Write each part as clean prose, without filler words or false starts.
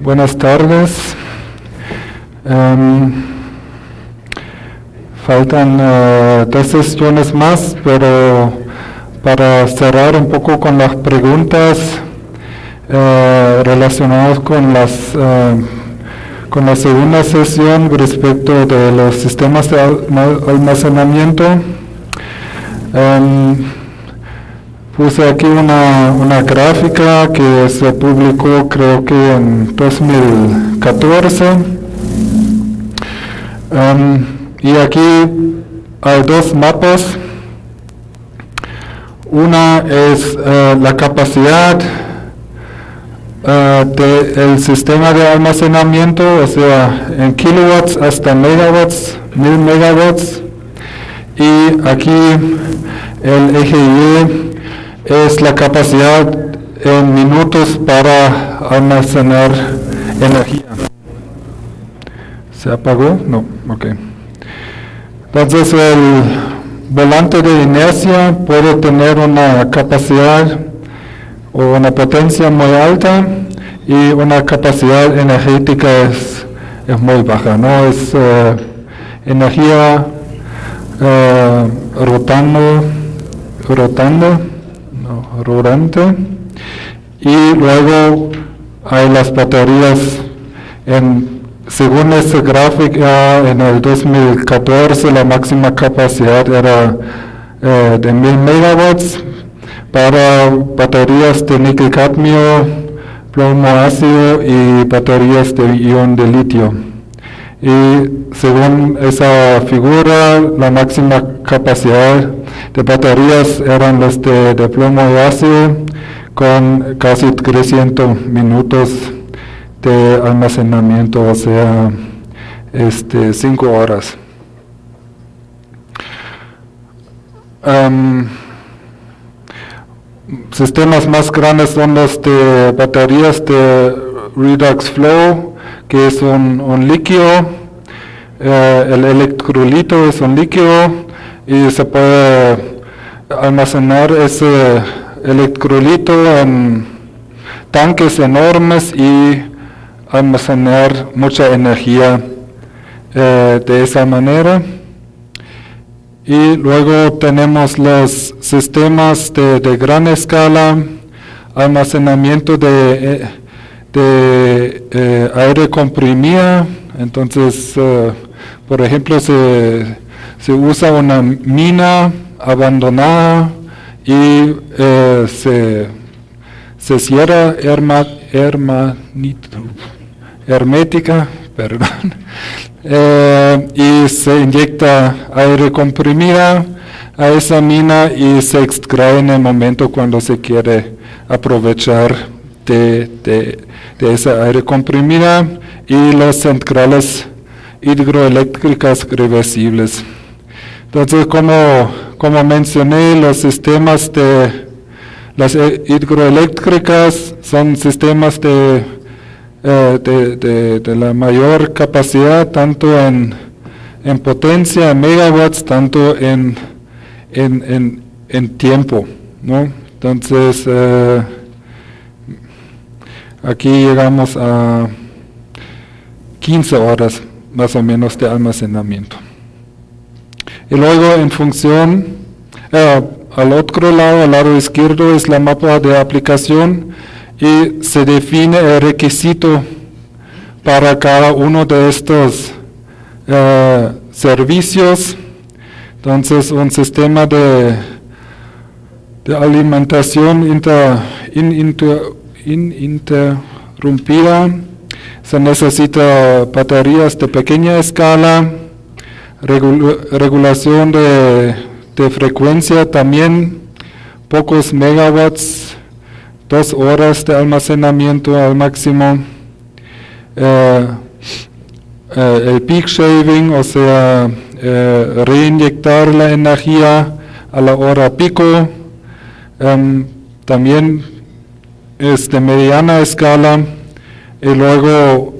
Buenas tardes. Faltan 2 sesiones más, pero para cerrar un poco con las preguntas relacionadas con la segunda sesión respecto de los sistemas de almacenamiento, puse aquí una gráfica que se publicó creo que en 2014. Y aquí hay 2 mapas. Una es la capacidad del sistema de almacenamiento, o sea, en kilowatts hasta megawatts, 1000 megawatts. Y aquí el eje Y es la capacidad en minutos para almacenar energía. ¿Se apagó? No, ok. Entonces el volante de inercia puede tener una capacidad o una potencia muy alta y una capacidad energética es muy baja, ¿no? Es energía rodante, y luego hay las baterías. Según esta gráfica, en el 2014 la máxima capacidad era de 1000 megawatts para baterías de níquel cadmio, plomo ácido y baterías de ion de litio. Y según esa figura, la máxima capacidad de baterías eran las de plomo ácido, con casi 300 minutos de almacenamiento, o sea, 5 horas. Sistemas más grandes son los de baterías de redox flow, que es un líquido. El electrolito es un líquido y se puede almacenar ese electrolito en tanques enormes y almacenar mucha energía de esa manera. Y luego tenemos los sistemas de gran escala, almacenamiento de aire comprimido. Entonces, por ejemplo, se usa una mina abandonada y se cierra hermética, y se inyecta aire comprimido a esa mina y se extrae en el momento cuando se quiere aprovechar de ese aire comprimido, y las centrales hidroeléctricas reversibles. Entonces, como mencioné, los sistemas de las hidroeléctricas son sistemas de la mayor capacidad, tanto en potencia, en megawatts, tanto en tiempo, ¿no? Entonces, aquí llegamos a 15 horas más o menos de almacenamiento. Y luego, en función, al otro lado, al lado izquierdo, es la mapa de aplicación, y se define el requisito para cada uno de estos servicios. Entonces, un sistema de alimentación ininterrumpida, se necesita baterías de pequeña escala, regulación de frecuencia también, pocos megawatts, 2 horas de almacenamiento al máximo, el peak shaving, o sea, reinyectar la energía a la hora pico, también es de mediana escala. Y luego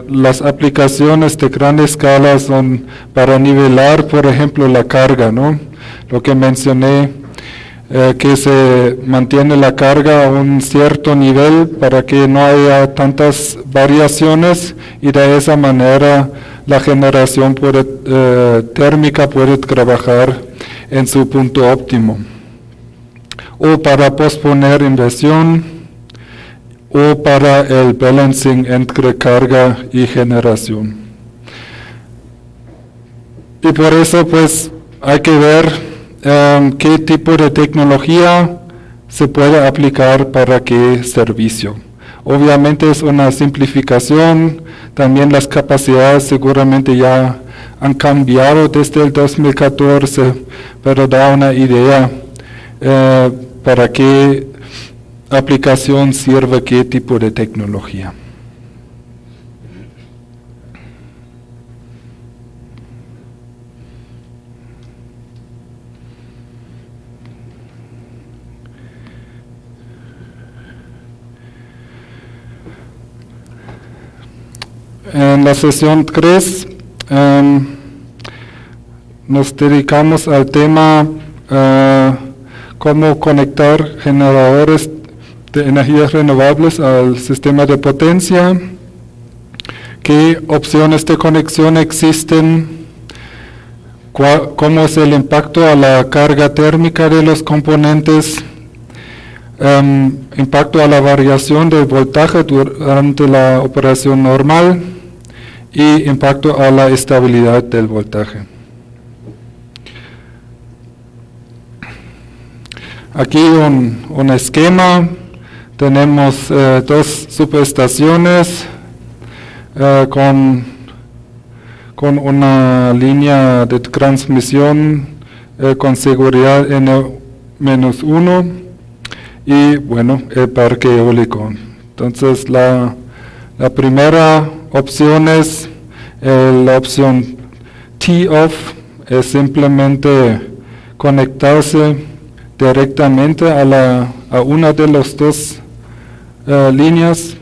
las aplicaciones de gran escala son para nivelar, por ejemplo, la carga, ¿no? Lo que mencioné, que se mantiene la carga a un cierto nivel para que no haya tantas variaciones y de esa manera la generación térmica puede trabajar en su punto óptimo. O para posponer inversión o para el balancing entre carga y generación. Y por eso pues hay que ver qué tipo de tecnología se puede aplicar para qué servicio. Obviamente es una simplificación, también las capacidades seguramente ya han cambiado desde el 2014, pero da una idea para qué aplicación sirve qué tipo de tecnología. En la sesión 3 nos dedicamos al tema cómo conectar generadores de energías renovables al sistema de potencia, qué opciones de conexión existen, cómo es el impacto a la carga térmica de los componentes, impacto a la variación del voltaje durante la operación normal y impacto a la estabilidad del voltaje. Aquí un esquema, tenemos dos subestaciones con una línea de transmisión con seguridad N-1 y bueno, el parque eólico. Entonces la primera opción es la opción T-off, es simplemente conectarse directamente a una de las dos líneas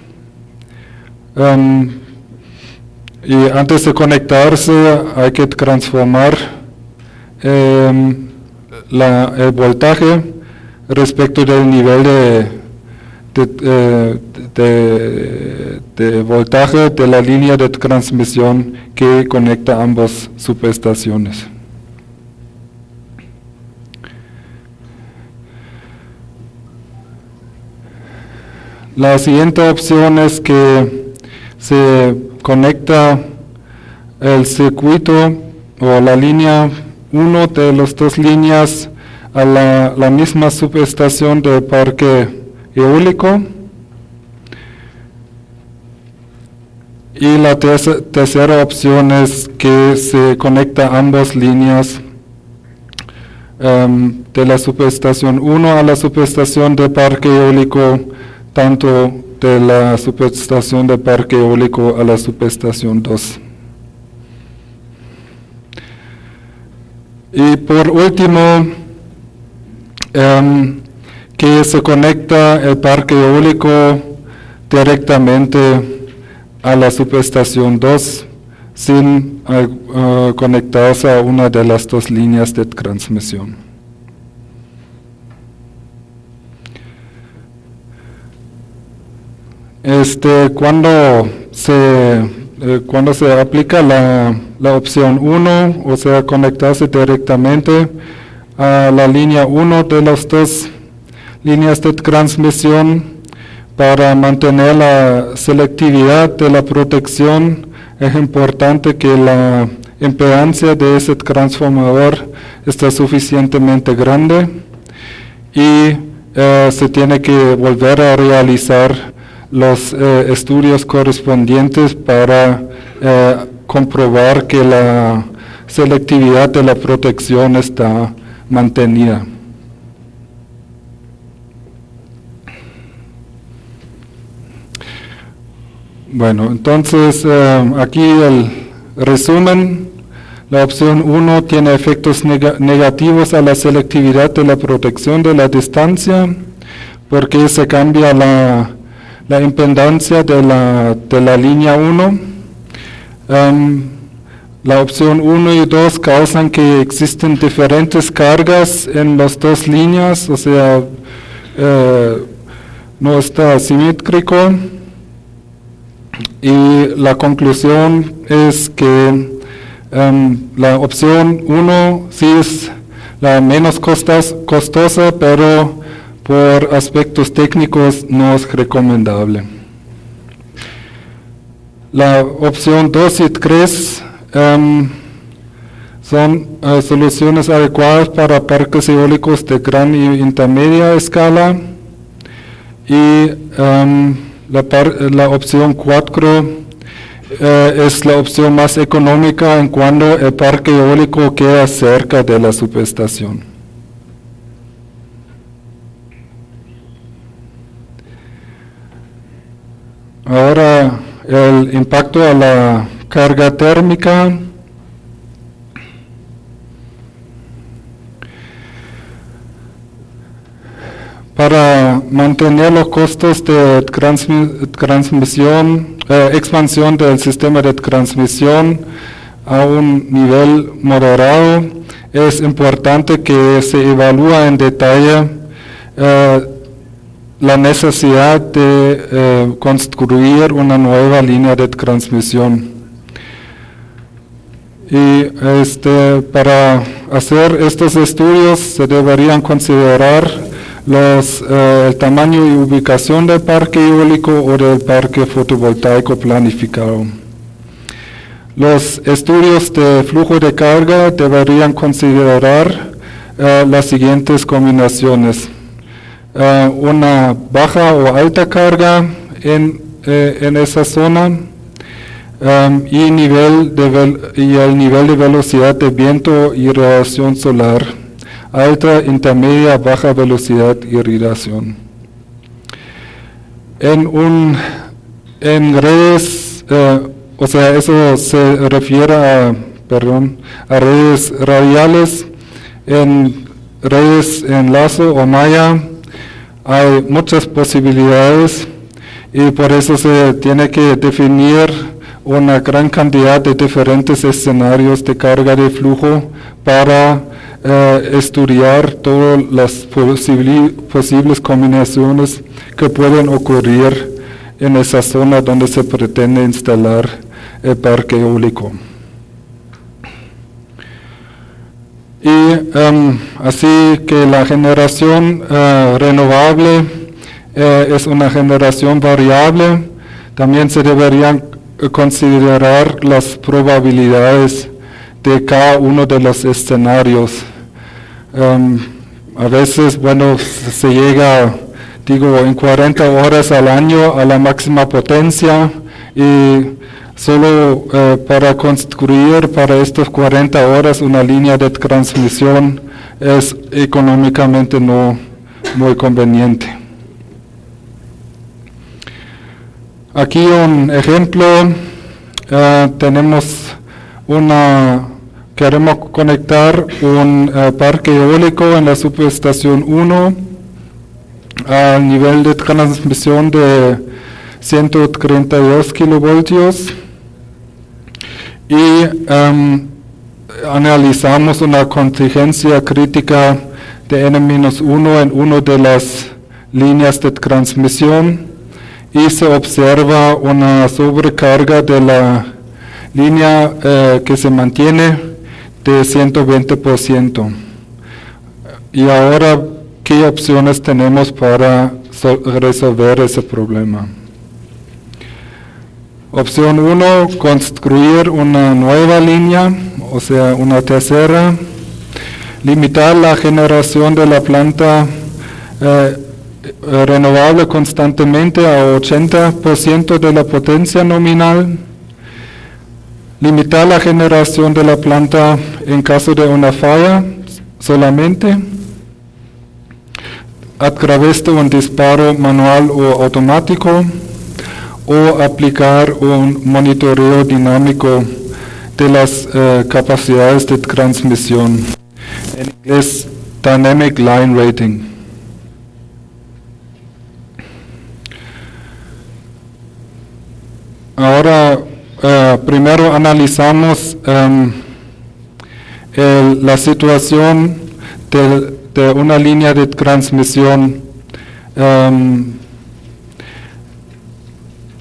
y antes de conectarse hay que transformar el voltaje respecto del nivel de voltaje de la línea de transmisión que conecta ambas subestaciones. La siguiente opción es que se conecta el circuito o la línea 1 de las dos líneas a la misma subestación del parque eólico. Y la tercera opción es que se conecta ambas líneas de la subestación 1 a la subestación del parque eólico, tanto de la subestación del parque eólico a la subestación 2. Y por último, que se conecta el parque eólico directamente a la subestación 2 sin conectarse a una de las dos líneas de transmisión. Cuando se aplica la opción 1, o sea, conectarse directamente a la línea 1 de las dos líneas de transmisión, para mantener la selectividad de la protección, es importante que la impedancia de ese transformador esté suficientemente grande y se tiene que volver a realizar los estudios correspondientes para comprobar que la selectividad de la protección está mantenida. Bueno, entonces aquí el resumen. La opción 1 tiene efectos negativos a la selectividad de la protección de la distancia, porque se cambia la impedancia de la línea 1. la opción 1 y 2 causan que existen diferentes cargas en las dos líneas, o sea, no está simétrico. Y la conclusión es que la opción 1 sí es la menos costosa, pero por aspectos técnicos no es recomendable. La opción 2 y 3 son soluciones adecuadas para parques eólicos de gran y intermedia escala. Y la opción 4 es la opción más económica en cuando el parque eólico queda cerca de la subestación. Ahora el impacto a la carga térmica. Para mantener los costos de expansión del sistema de transmisión a un nivel moderado, es importante que se evalúe en detalle la necesidad de construir una nueva línea de transmisión. Y para hacer estos estudios se deberían considerar el tamaño y ubicación del parque eólico o del parque fotovoltaico planificado. Los estudios de flujo de carga deberían considerar las siguientes combinaciones. Una baja o alta carga en esa zona y el nivel de velocidad de viento y radiación solar. Alta, intermedia, baja velocidad y radiación. En redes, o sea, eso se refiere a redes radiales. En redes en lazo o malla hay muchas posibilidades y por eso se tiene que definir una gran cantidad de diferentes escenarios de carga de flujo para estudiar todas las posibles combinaciones que pueden ocurrir en esa zona donde se pretende instalar el parque eólico. Y así que la generación renovable es una generación variable. También se deberían considerar las probabilidades de cada uno de los escenarios. A veces, se llega, en 40 horas al año a la máxima potencia y solo para construir para estas 40 horas una línea de transmisión es económicamente no muy conveniente. Aquí un ejemplo, queremos conectar un parque eólico en la subestación 1 al nivel de transmisión de 132 kilovoltios y analizamos una contingencia crítica de N-1 en una de las líneas de transmisión y se observa una sobrecarga de la línea que se mantiene de 120%. Y ahora, ¿qué opciones tenemos para resolver ese problema? Opción 1, construir una nueva línea, o sea, una tercera. Limitar la generación de la planta renovable constantemente a 80% de la potencia nominal. Limitar la generación de la planta en caso de una falla solamente a través de un disparo manual o automático o aplicar un monitoreo dinámico de las capacidades de transmisión, en inglés Dynamic Line Rating. Ahora primero analizamos la situación de una línea de transmisión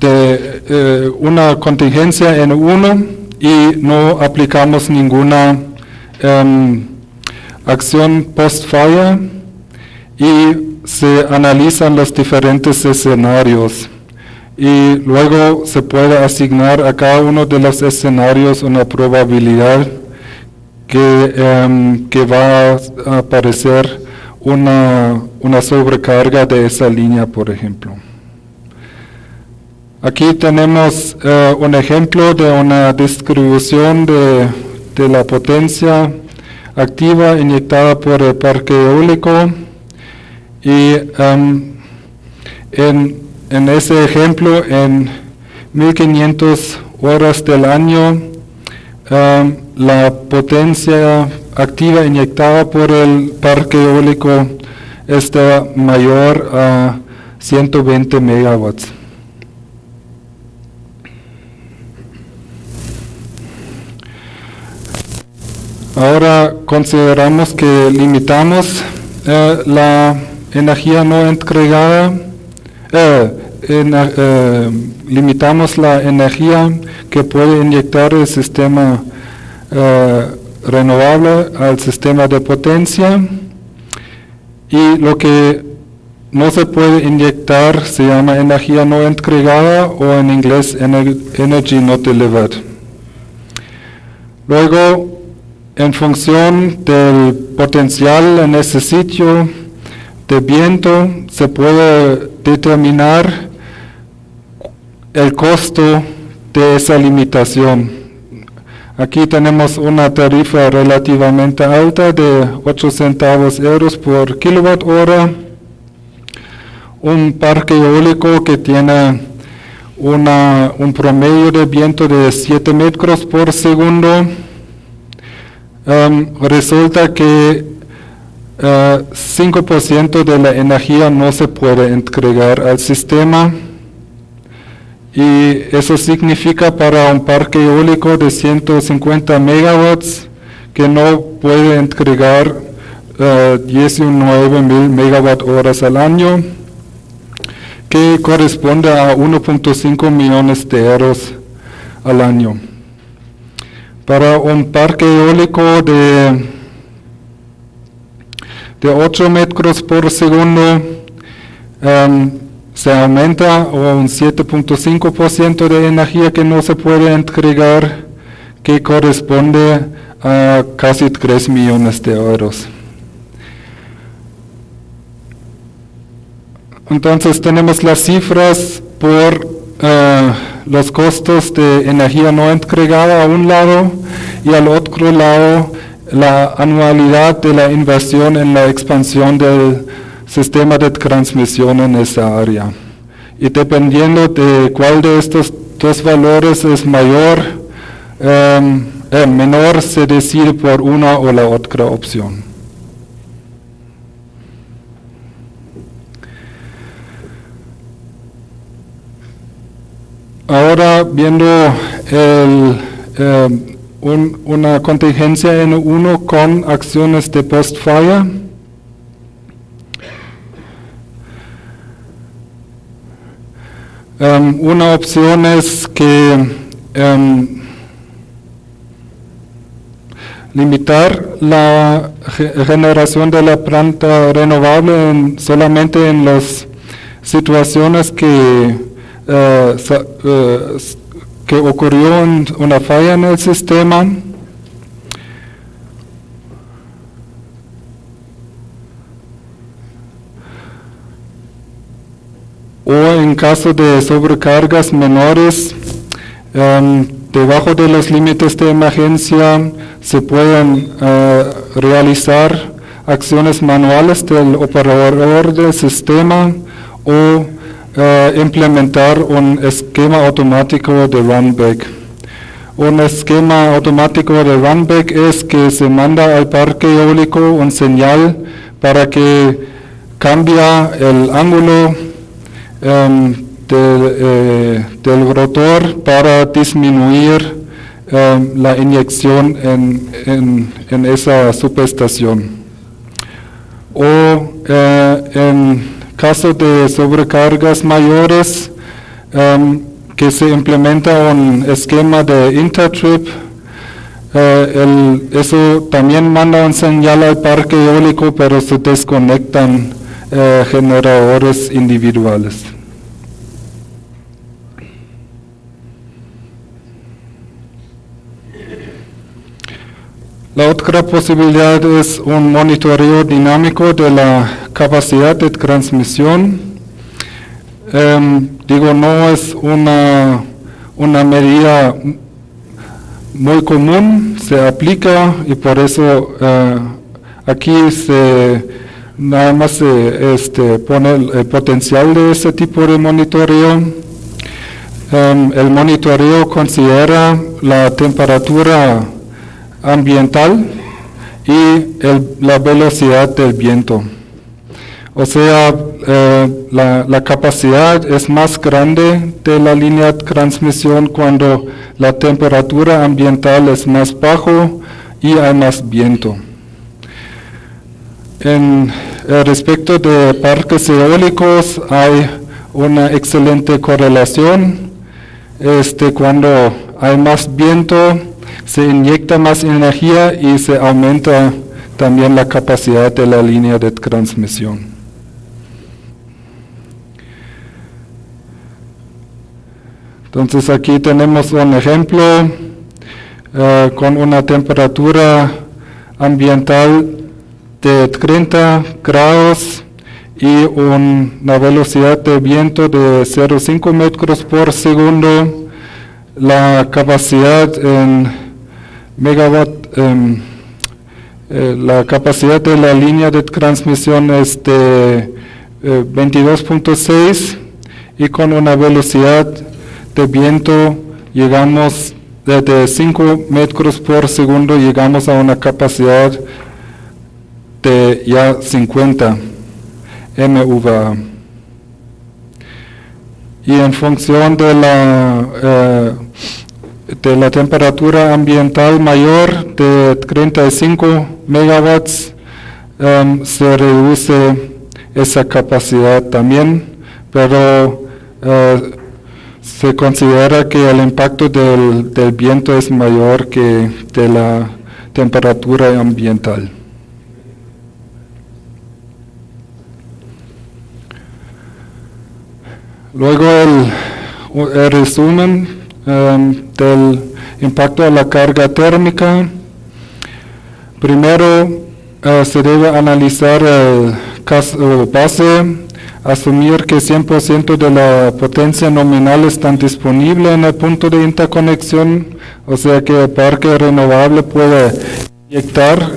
de una contingencia N1 y no aplicamos ninguna acción post-falla y se analizan los diferentes escenarios y luego se puede asignar a cada uno de los escenarios una probabilidad que va a aparecer una sobrecarga de esa línea, por ejemplo. Aquí tenemos un ejemplo de una distribución de la potencia activa inyectada por el parque eólico y en ese ejemplo, en 1500 horas del año, la potencia activa inyectada por el parque eólico está mayor a 120 megawatts. Ahora consideramos que limitamos la energía no entregada, limitamos la energía que puede inyectar el sistema renovable al sistema de potencia y lo que no se puede inyectar se llama energía no entregada o en inglés energy not delivered. Luego, en función del potencial en ese sitio de viento, se puede determinar el costo de esa limitación. Aquí tenemos una tarifa relativamente alta de 8 centavos euros por kilowatt hora. Un parque eólico que tiene un promedio de viento de 7 metros por segundo. Resulta que 5% de la energía no se puede entregar al sistema y eso significa para un parque eólico de 150 megawatts que no puede entregar 19.000 megawatt horas al año, que corresponde a 1.5 millones de euros al año. Para un parque eólico de 8 metros por segundo se aumenta un 7.5% de energía que no se puede entregar, que corresponde a casi 3 millones de euros. Entonces tenemos las cifras por los costos de energía no entregada a un lado y al otro lado la anualidad de la inversión en la expansión del sistema de transmisión en esa área. Y dependiendo de cuál de estos dos valores es menor, se decide por una o la otra opción. Ahora viendo una contingencia N1 con acciones de post-falla. Una opción es que limitar la generación de la planta renovable solamente en las situaciones que ocurrió una falla en el sistema. O en caso de sobrecargas menores, debajo de los límites de emergencia se pueden realizar acciones manuales del operador del sistema o implementar un esquema automático de runback. Un esquema automático de runback es que se manda al parque eólico un señal para que cambie el ángulo del rotor para disminuir la inyección en esa subestación. O en caso de sobrecargas mayores, que se implementa un esquema de intertrip, eso también manda un señal al parque eólico, pero se desconectan generadores individuales. La otra posibilidad es un monitoreo dinámico de la capacidad de transmisión. No es una medida muy común, se aplica y por eso aquí nada más se pone el potencial de ese tipo de monitoreo. El monitoreo considera la temperatura ambiental y la velocidad del viento. O sea, la capacidad es más grande de la línea de transmisión cuando la temperatura ambiental es más bajo y hay más viento. Respecto de parques eólicos hay una excelente correlación. Cuando hay más viento, se inyecta más energía y se aumenta también la capacidad de la línea de transmisión. Entonces aquí tenemos un ejemplo con una temperatura ambiental de 30 grados y una velocidad de viento de 0,5 metros por segundo. La capacidad en megawatt, la capacidad de la línea de transmisión es de 22.6 y con una velocidad de viento llegamos de 5 metros por segundo, llegamos a una capacidad de ya 50 MVA. Y en función de la temperatura ambiental mayor de 35 megawatts, se reduce esa capacidad también, pero se considera que el impacto del viento es mayor que de la temperatura ambiental. Luego el resumen del impacto a la carga térmica. Primero se debe analizar el caso base, asumir que 100% de la potencia nominal está disponible en el punto de interconexión, o sea que el parque renovable puede inyectar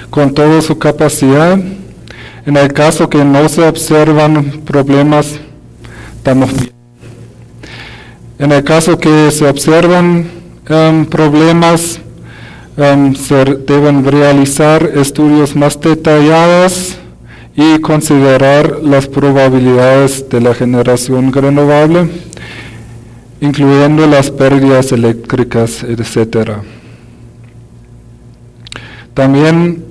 con toda su capacidad. En el caso que no se observan problemas, estamos bien. En el caso que se observan problemas, se deben realizar estudios más detallados y considerar las probabilidades de la generación renovable, incluyendo las pérdidas eléctricas, etc. También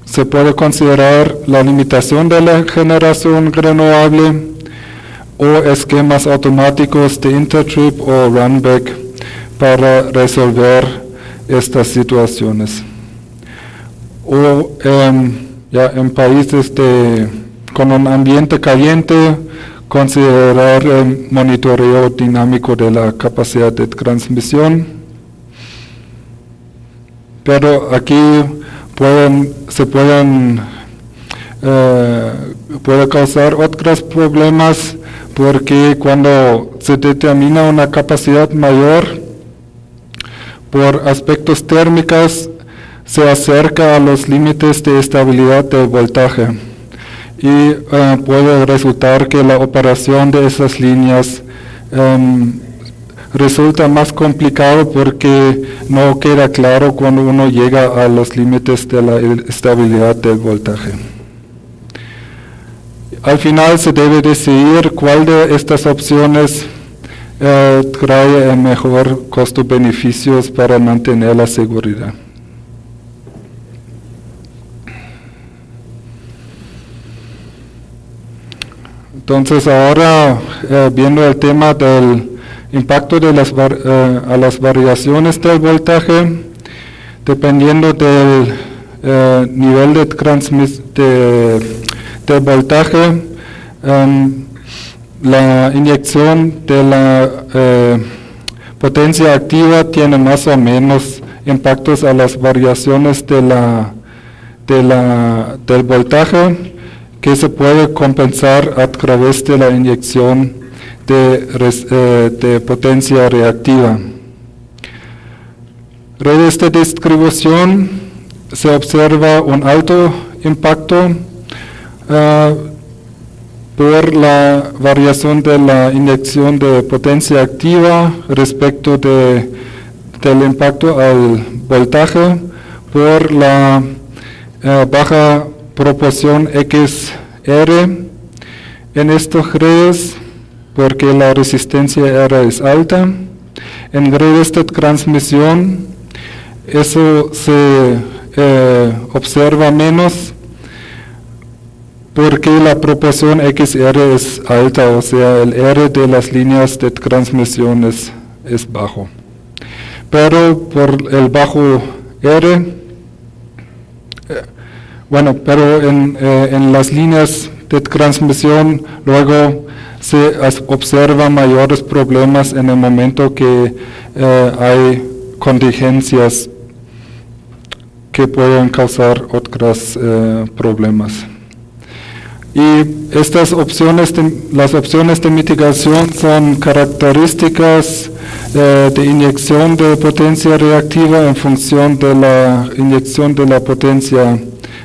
se puede considerar la limitación de la generación renovable o esquemas automáticos de intertrip o runback para resolver estas situaciones. O ya en países con un ambiente caliente, considerar el monitoreo dinámico de la capacidad de transmisión. Pero aquí puede causar otros problemas, porque cuando se determina una capacidad mayor por aspectos térmicos, se acerca a los límites de estabilidad del voltaje y puede resultar que la operación de esas líneas resulta más complicado porque no queda claro cuando uno llega a los límites de la estabilidad del voltaje. al final se debe decidir cuál de estas opciones trae el mejor costo-beneficios para mantener la seguridad. Entonces ahora viendo el tema del impacto de a las variaciones del voltaje, dependiendo del nivel de voltaje, la inyección de la potencia activa tiene más o menos impactos a las variaciones del voltaje que se puede compensar a través de la inyección de potencia reactiva. Redes de distribución se observa un alto impacto por la variación de la inyección de potencia activa respecto del impacto al voltaje por la baja proporción XR en estas redes, porque la resistencia R es alta. En redes de transmisión eso se observa menos porque la proporción XR es alta, o sea, el R de las líneas de transmisión es bajo. Pero por el bajo R, pero en las líneas de transmisión luego se observan mayores problemas en el momento que hay contingencias que pueden causar otros problemas. Y estas opciones, las opciones de mitigación son características de inyección de potencia reactiva en función de la inyección de la potencia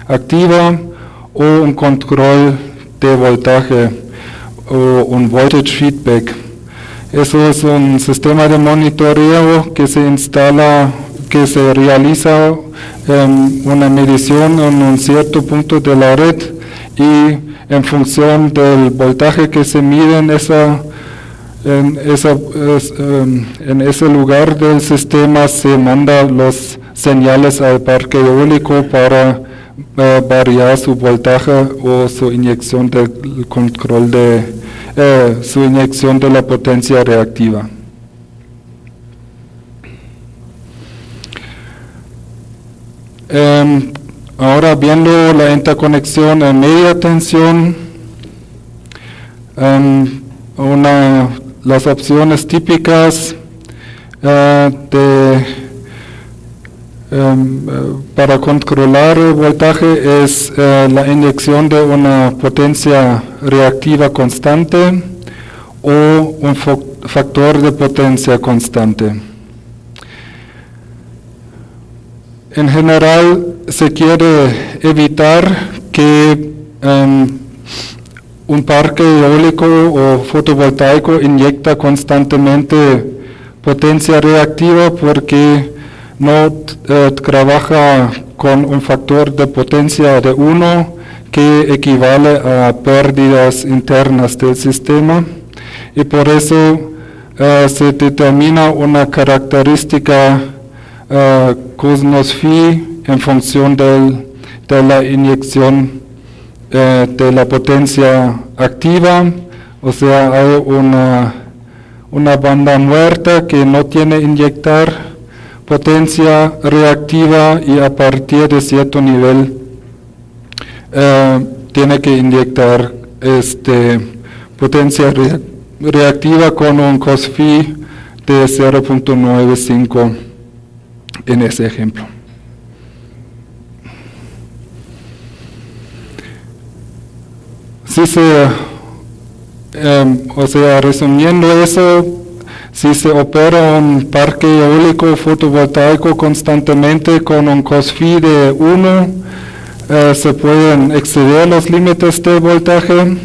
activa o un control de voltaje o un voltage feedback. Eso es un sistema de monitoreo que se instala, que se realiza una medición en un cierto punto de la red y en función del voltaje que se mide en ese lugar del sistema se mandan los señales al parque eólico para variar su voltaje o su inyección del control su inyección de la potencia reactiva. Ahora viendo la interconexión en media tensión, las opciones típicas para controlar el voltaje es la inyección de una potencia reactiva constante o un factor de potencia constante. En general se quiere evitar que un parque eólico o fotovoltaico inyecta constantemente potencia reactiva porque no trabaja con un factor de potencia de 1 que equivale a pérdidas internas del sistema y por eso se determina una característica cosmos phi en función de la inyección de la potencia activa, o sea, hay una banda muerta que no tiene inyectar potencia reactiva y a partir de cierto nivel tiene que inyectar potencia reactiva con un cos phi de 0.95 en ese ejemplo. Si resumiendo eso, si se opera un parque eólico fotovoltaico constantemente con un cos phi de 1, se pueden exceder los límites de voltaje.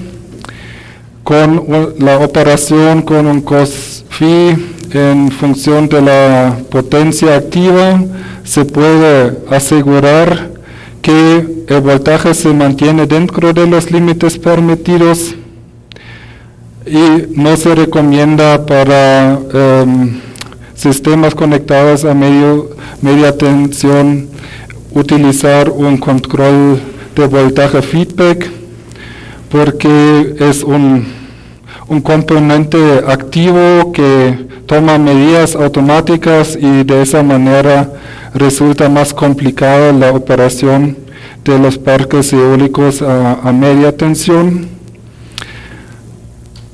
Con la operación con un cos phi en función de la potencia activa, se puede asegurar que el voltaje se mantiene dentro de los límites permitidos y no se recomienda para sistemas conectados a media tensión utilizar un control de voltaje feedback porque es un componente activo que toma medidas automáticas y de esa manera resulta más complicada la operación de los parques eólicos a media tensión.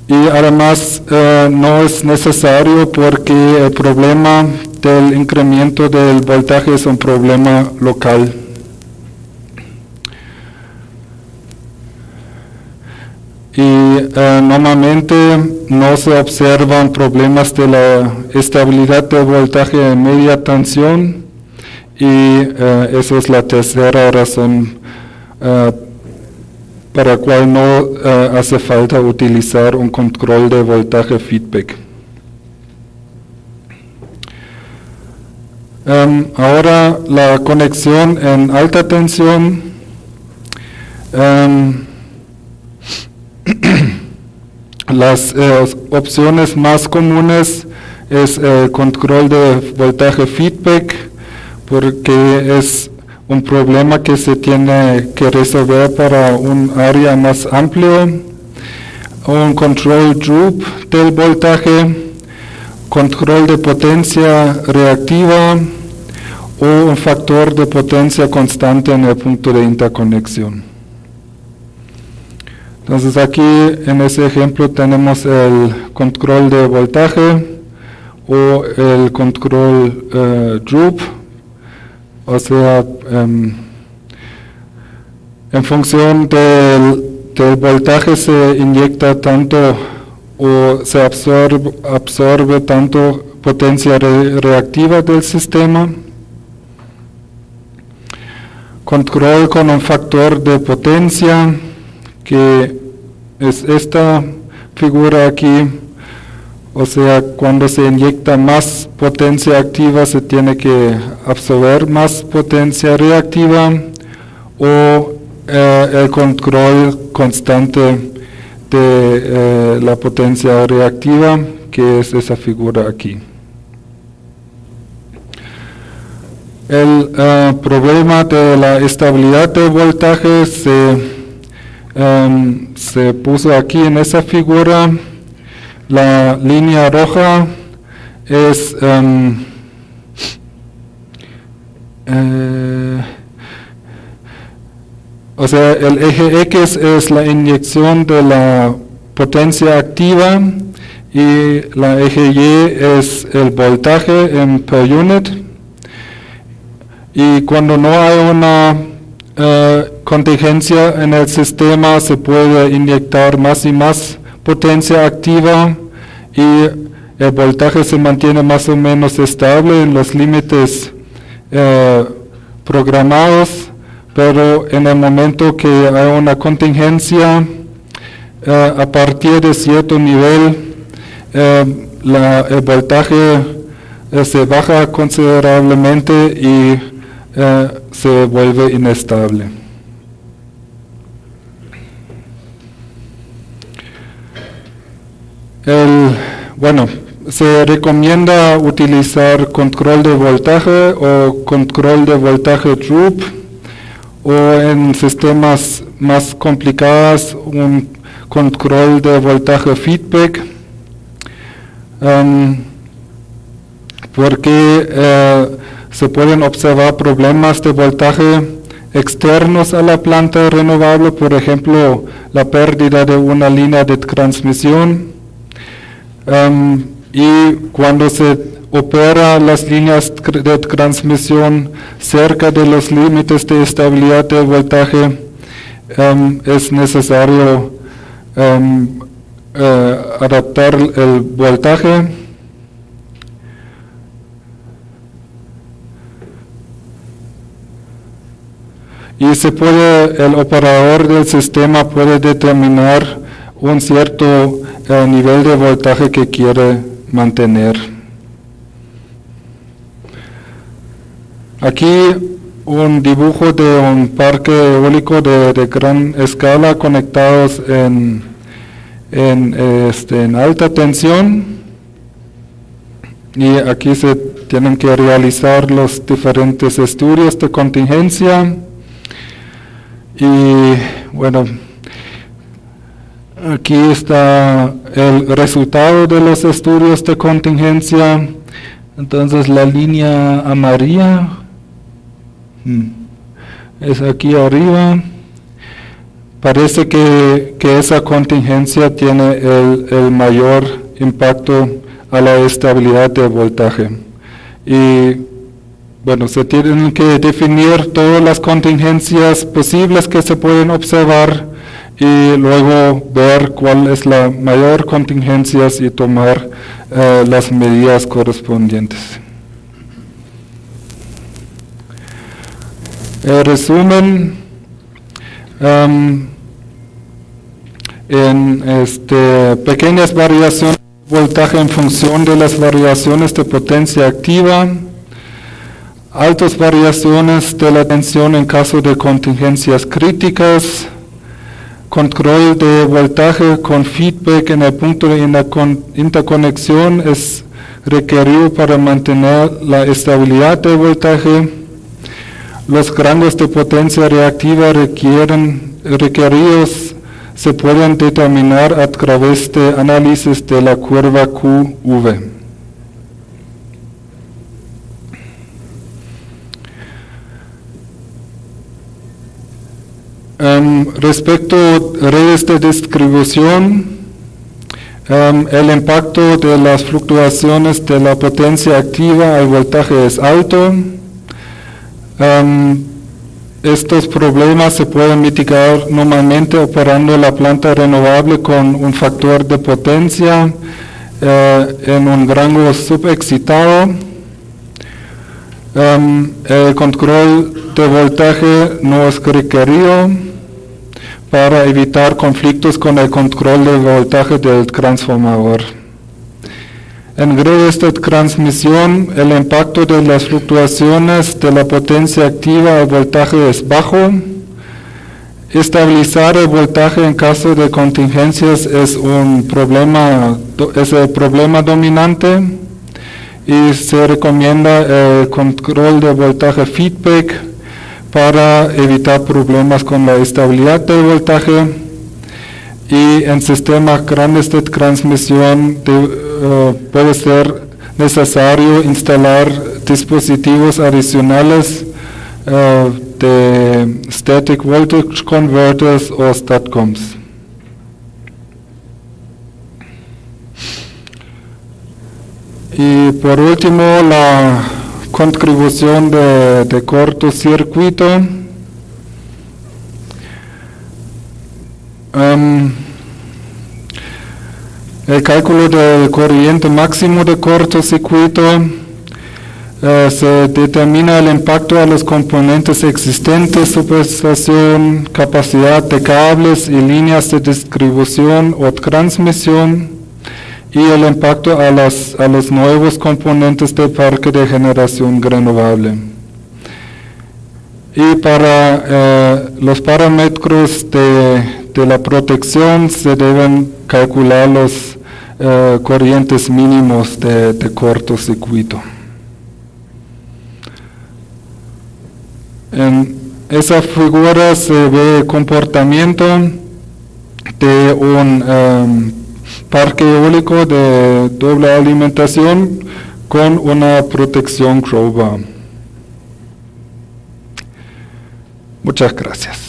Y además no es necesario porque el problema del incremento del voltaje es un problema local. Y normalmente no se observan problemas de la estabilidad del voltaje en media tensión y esa es la tercera razón para la cual no hace falta utilizar un control de voltaje feedback. Ahora la conexión en alta tensión. Las opciones más comunes es el control de voltaje feedback porque es un problema que se tiene que resolver para un área más amplio, un control droop del voltaje, control de potencia reactiva o un factor de potencia constante en el punto de interconexión. Entonces aquí en ese ejemplo tenemos el control de voltaje o el control droop, o sea, en función del voltaje se inyecta tanto o se absorbe tanto potencia reactiva del sistema. Control con un factor de potencia, que es esta figura aquí, o sea, cuando se inyecta más potencia activa se tiene que absorber más potencia reactiva, o el control constante de la potencia reactiva, que es esa figura aquí. El problema de la estabilidad del voltaje se puso aquí en esa figura. La línea roja es o sea, el eje X es la inyección de la potencia activa y la eje Y es el voltaje en per unit. Y cuando no hay una contingencia en el sistema se puede inyectar más y más potencia activa y el voltaje se mantiene más o menos estable en los límites programados, pero en el momento que hay una contingencia a partir de cierto nivel el voltaje se baja considerablemente y se vuelve inestable. Se recomienda utilizar control de voltaje o control de voltaje droop, o en sistemas más complicados un control de voltaje feedback, porque se pueden observar problemas de voltaje externos a la planta renovable, por ejemplo, la pérdida de una línea de transmisión, y cuando se opera las líneas de transmisión cerca de los límites de estabilidad del voltaje, es necesario adaptar el voltaje. Y el operador del sistema puede determinar un cierto nivel de voltaje que quiere mantener. Aquí un dibujo de un parque eólico de gran escala conectados en alta tensión, y aquí se tienen que realizar los diferentes estudios de contingencia. Y bueno, aquí está el resultado de los estudios de contingencia. Entonces la línea amarilla es aquí arriba. Parece que esa contingencia tiene el mayor impacto a la estabilidad de voltaje. Y bueno, se tienen que definir todas las contingencias posibles que se pueden observar y luego ver cuál es la mayor contingencia y tomar las medidas correspondientes. Resumen, en pequeñas variaciones de voltaje en función de las variaciones de potencia activa, altas variaciones de la tensión en caso de contingencias críticas, control de voltaje con feedback en el punto de interconexión es requerido para mantener la estabilidad del voltaje. Los rangos de potencia reactiva requeridos se pueden determinar a través de análisis de la curva QV. Respecto a redes de distribución, el impacto de las fluctuaciones de la potencia activa al voltaje es alto. Estos problemas se pueden mitigar normalmente operando la planta renovable con un factor de potencia en un rango subexcitado. El control de voltaje no es requerido para evitar conflictos con el control del voltaje del transformador. En redes de transmisión, el impacto de las fluctuaciones de la potencia activa al voltaje es bajo. Estabilizar el voltaje en caso de contingencias es el problema dominante, y se recomienda el control de voltaje feedback para evitar problemas con la estabilidad del voltaje. Y en sistemas grandes de transmisión puede ser necesario instalar dispositivos adicionales de Static Voltage Converters o STATCOMs. Y por último, la contribución de cortocircuito. El cálculo del corriente máximo de cortocircuito se determina el impacto a los componentes existentes, subestación, capacidad de cables y líneas de distribución o transmisión, y el impacto a los nuevos componentes del parque de generación renovable. Y para los parámetros de la protección se deben calcular los corrientes mínimos de cortocircuito. En esa figura se ve el comportamiento de un parque eólico de doble alimentación con una protección crowbar. Muchas gracias.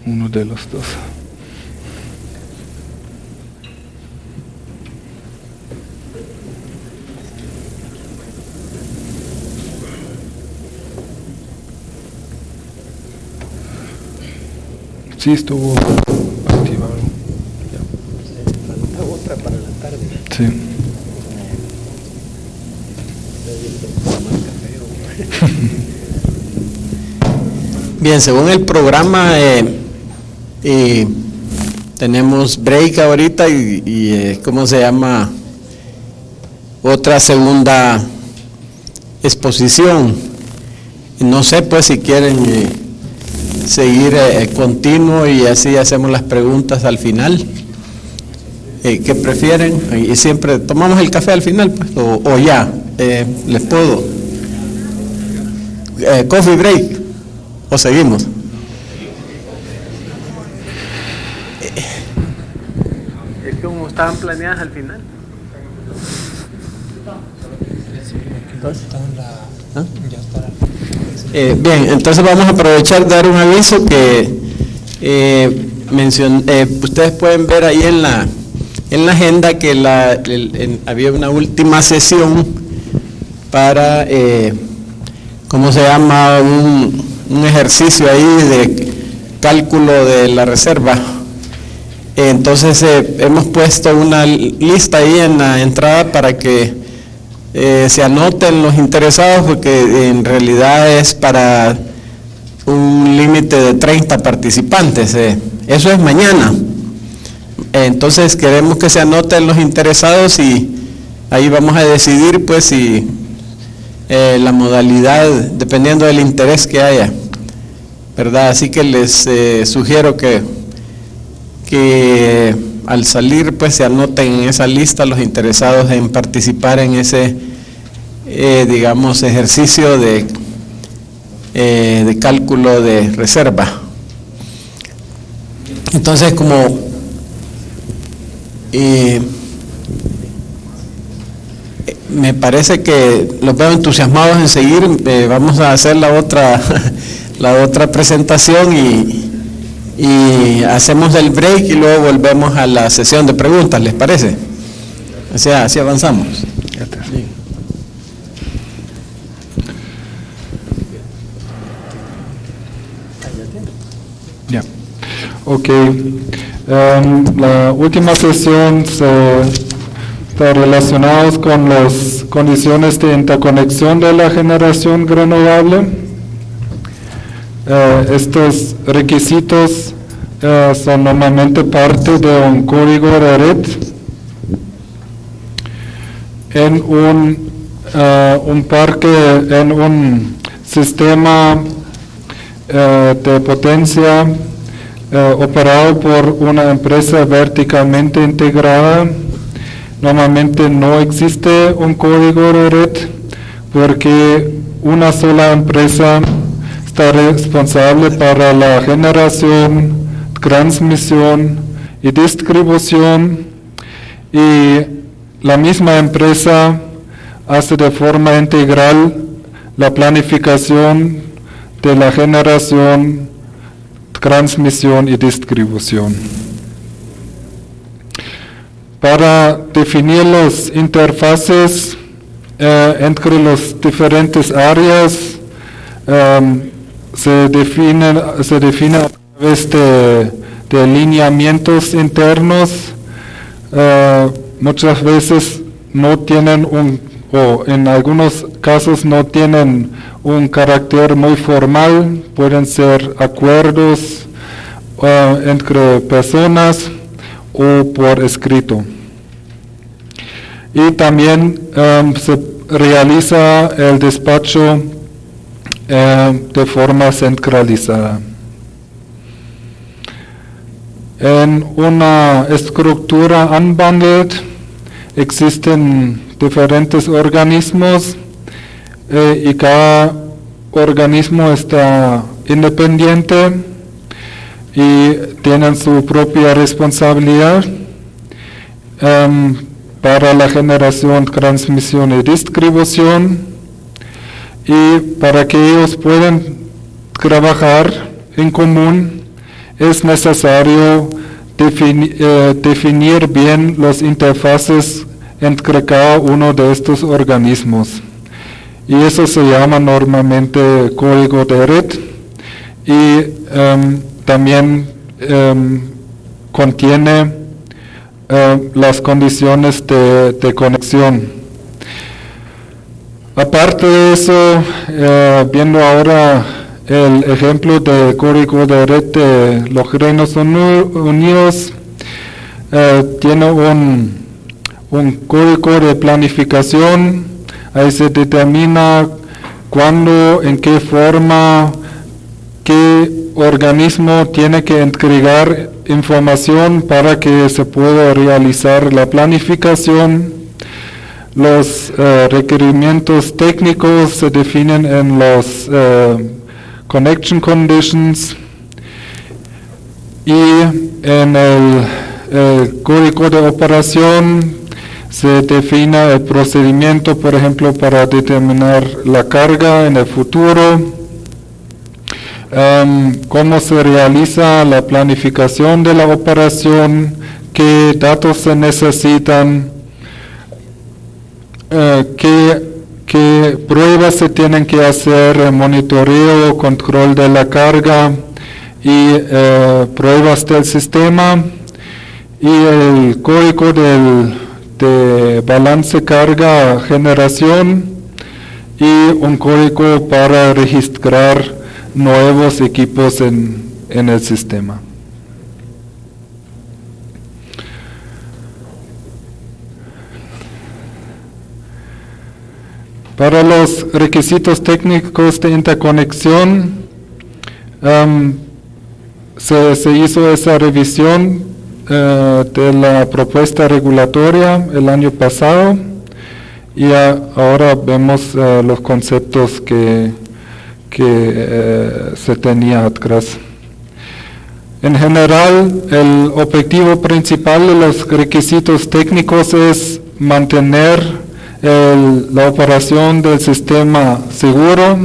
Uno de los dos. Sí, estuvo activado. Falta otra para la tarde. Sí. Bien, según el programa, tenemos break ahorita y ¿cómo se llama? Otra segunda exposición. No sé pues si quieren seguir continuo y así hacemos las preguntas al final. ¿Qué prefieren? Y siempre tomamos el café al final, pues, o ya, les puedo. Coffee break, o seguimos. Es como estaban planeadas al final. ¿Ah? Bien, entonces vamos a aprovechar de dar un aviso que ustedes pueden ver ahí en la agenda que había una última sesión para, ¿cómo se llama? Un ejercicio ahí de cálculo de la reserva. Entonces hemos puesto una lista ahí en la entrada para que se anoten los interesados, porque en realidad es para un límite de 30 participantes. Eso es mañana. Entonces queremos que se anoten los interesados y ahí vamos a decidir pues si la modalidad, dependiendo del interés que haya, ¿verdad? Así que les sugiero que al salir pues se anoten en esa lista los interesados en participar en ese digamos ejercicio de cálculo de reserva. Entonces, como me parece que los veo entusiasmados en seguir, vamos a hacer la otra presentación y hacemos el break y luego volvemos a la sesión de preguntas, ¿les parece? O sea, así avanzamos. Ya. Ok. La última sesión está relacionada con las condiciones de interconexión de la generación renovable. Estos requisitos son normalmente parte de un código de red en un parque, en un sistema de potencia operado por una empresa verticalmente integrada. Normalmente no existe un código de red porque una sola empresa está responsable para la generación, transmisión y distribución, y la misma empresa hace de forma integral la planificación de la generación, transmisión y distribución. Para definir las interfaces entre las diferentes áreas, se define a través de lineamientos internos. Muchas veces no tienen o en algunos casos no tienen un carácter muy formal, pueden ser acuerdos entre personas o por escrito. Y también se realiza el despacho de forma centralizada. En una estructura unbundled existen diferentes organismos y cada organismo está independiente y tienen su propia responsabilidad para la generación, transmisión y distribución, y para que ellos puedan trabajar en común es necesario definir bien las interfaces entre cada uno de estos organismos, y eso se llama normalmente código de red, y también contiene las condiciones de conexión. Aparte de eso, viendo ahora el ejemplo del código de red de los Reinos Unidos, tiene un código de planificación. Ahí se determina cuándo, en qué forma, qué organismo tiene que entregar información para que se pueda realizar la planificación. Los requerimientos técnicos se definen en los connection conditions, y en el código de operación se define el procedimiento, por ejemplo, para determinar la carga en el futuro, cómo se realiza la planificación de la operación, qué datos se necesitan, qué pruebas se tienen que hacer, monitoreo, control de la carga y pruebas del sistema, y el código de balance carga generación, y un código para registrar nuevos equipos en el sistema. Para los requisitos técnicos de interconexión, se hizo esa revisión de la propuesta regulatoria el año pasado, y ahora vemos los conceptos que se tenía atrás. En general, el objetivo principal de los requisitos técnicos es mantener la operación del sistema seguro,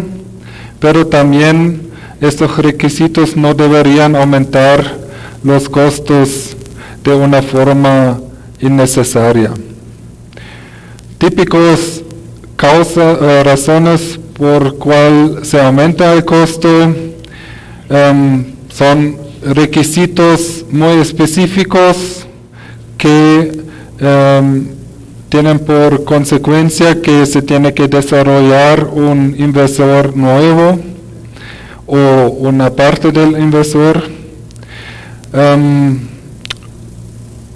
pero también estos requisitos no deberían aumentar los costos de una forma innecesaria. Típicos razones por cual se aumenta el costo son requisitos muy específicos que tienen por consecuencia que se tiene que desarrollar un inversor nuevo o una parte del inversor,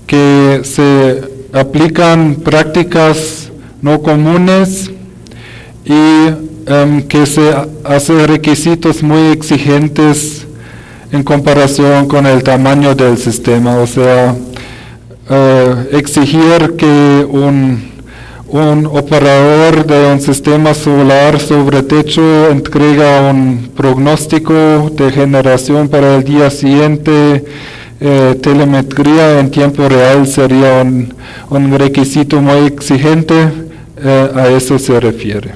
que se aplican prácticas no comunes, y que se hacen requisitos muy exigentes en comparación con el tamaño del sistema. O sea, exigir que un operador de un sistema solar sobre techo entrega un pronóstico de generación para el día siguiente, telemetría en tiempo real, sería un requisito muy exigente. A eso se refiere.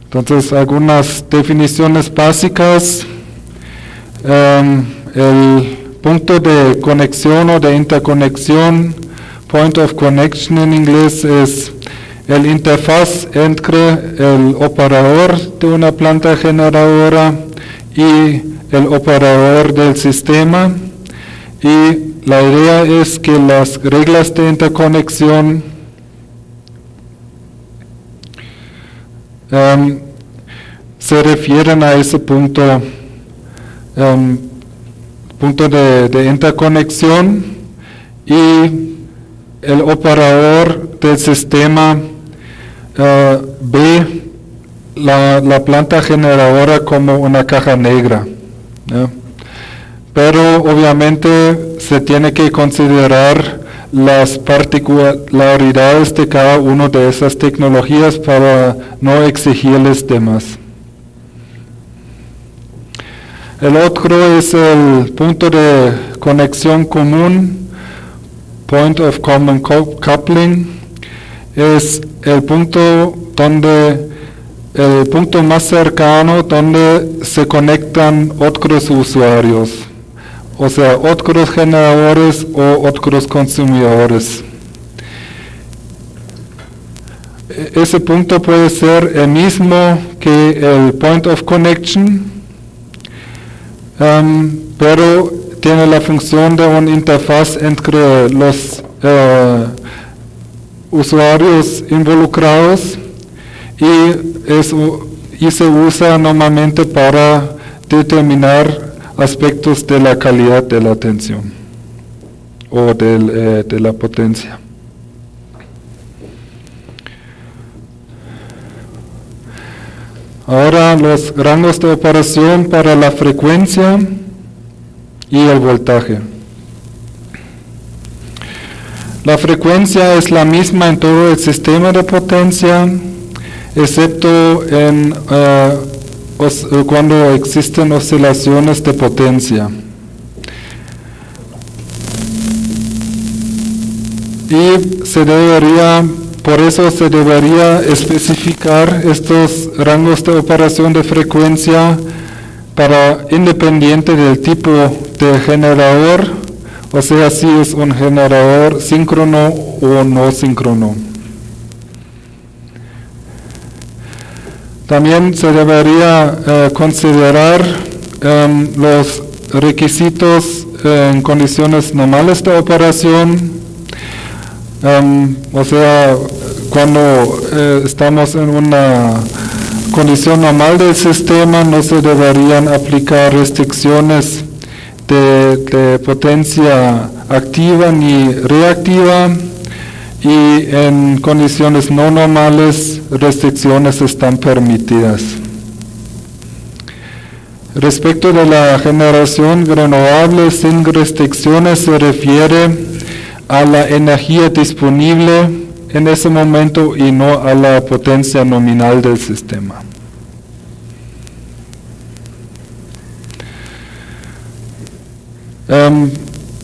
Entonces, algunas definiciones básicas. El punto de conexión o de interconexión, point of connection en inglés, es el interfaz entre el operador de una planta generadora y el operador del sistema, y la idea es que las reglas de interconexión se refieren a ese punto de interconexión, y el operador del sistema ve la planta generadora como una caja negra, ¿no? Pero obviamente se tiene que considerar las particularidades de cada una de esas tecnologías para no exigirles de más. El otro es el punto de conexión común, point of common coupling. Es el punto más cercano donde se conectan otros usuarios, o sea, otros generadores o otros consumidores. Ese punto puede ser el mismo que el point of connection, pero tiene la función de una interfaz entre los usuarios involucrados y se usa normalmente para determinar aspectos de la calidad de la atención o de la potencia. Ahora los rangos de operación para la frecuencia y el voltaje. La frecuencia es la misma en todo el sistema de potencia, excepto cuando existen oscilaciones de potencia. Y por eso se debería especificar estos rangos de operación de frecuencia independiente del tipo de generador, o sea, si es un generador síncrono o no síncrono. También se debería considerar los requisitos en condiciones normales de operación. O sea, cuando estamos en una condición normal del sistema, no se deberían aplicar restricciones de potencia activa ni reactiva, y en condiciones no normales, restricciones están permitidas. Respecto de la generación renovable sin restricciones, se refiere a la energía disponible en ese momento y no a la potencia nominal del sistema.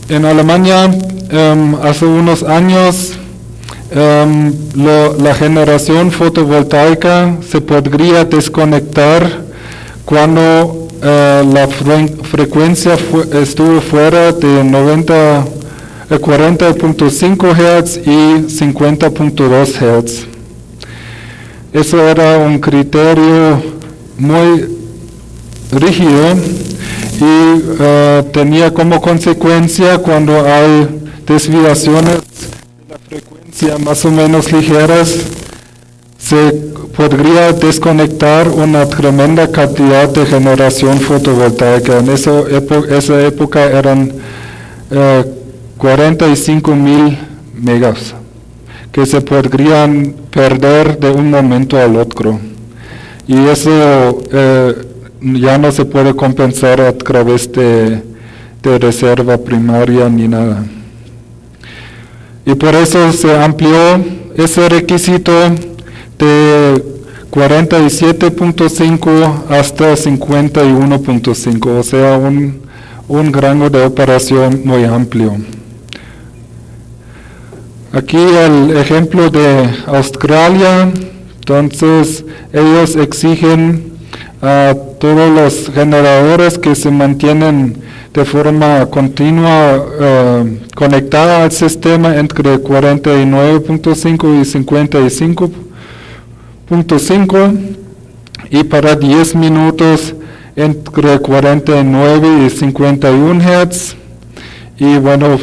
En Alemania, hace unos años, la generación fotovoltaica se podría desconectar cuando la frecuencia estuvo fuera de 40.5 Hz y 50.2 Hz. Eso era un criterio muy rígido y tenía como consecuencia, cuando hay desviaciones de la frecuencia más o menos ligeras, se podría desconectar una tremenda cantidad de generación fotovoltaica. En esa época eran 45.000 megas que se podrían perder de un momento al otro, y eso ya no se puede compensar a través de reserva primaria ni nada. Y por eso se amplió ese requisito de 47.5 hasta 51.5, o sea, un rango de operación muy amplio. Aquí el ejemplo de Australia. Entonces ellos exigen a todos los generadores que se mantienen de forma continua conectada al sistema entre 49.5 y 55.5, y para 10 minutos entre 49 y 51 Hz, y bueno,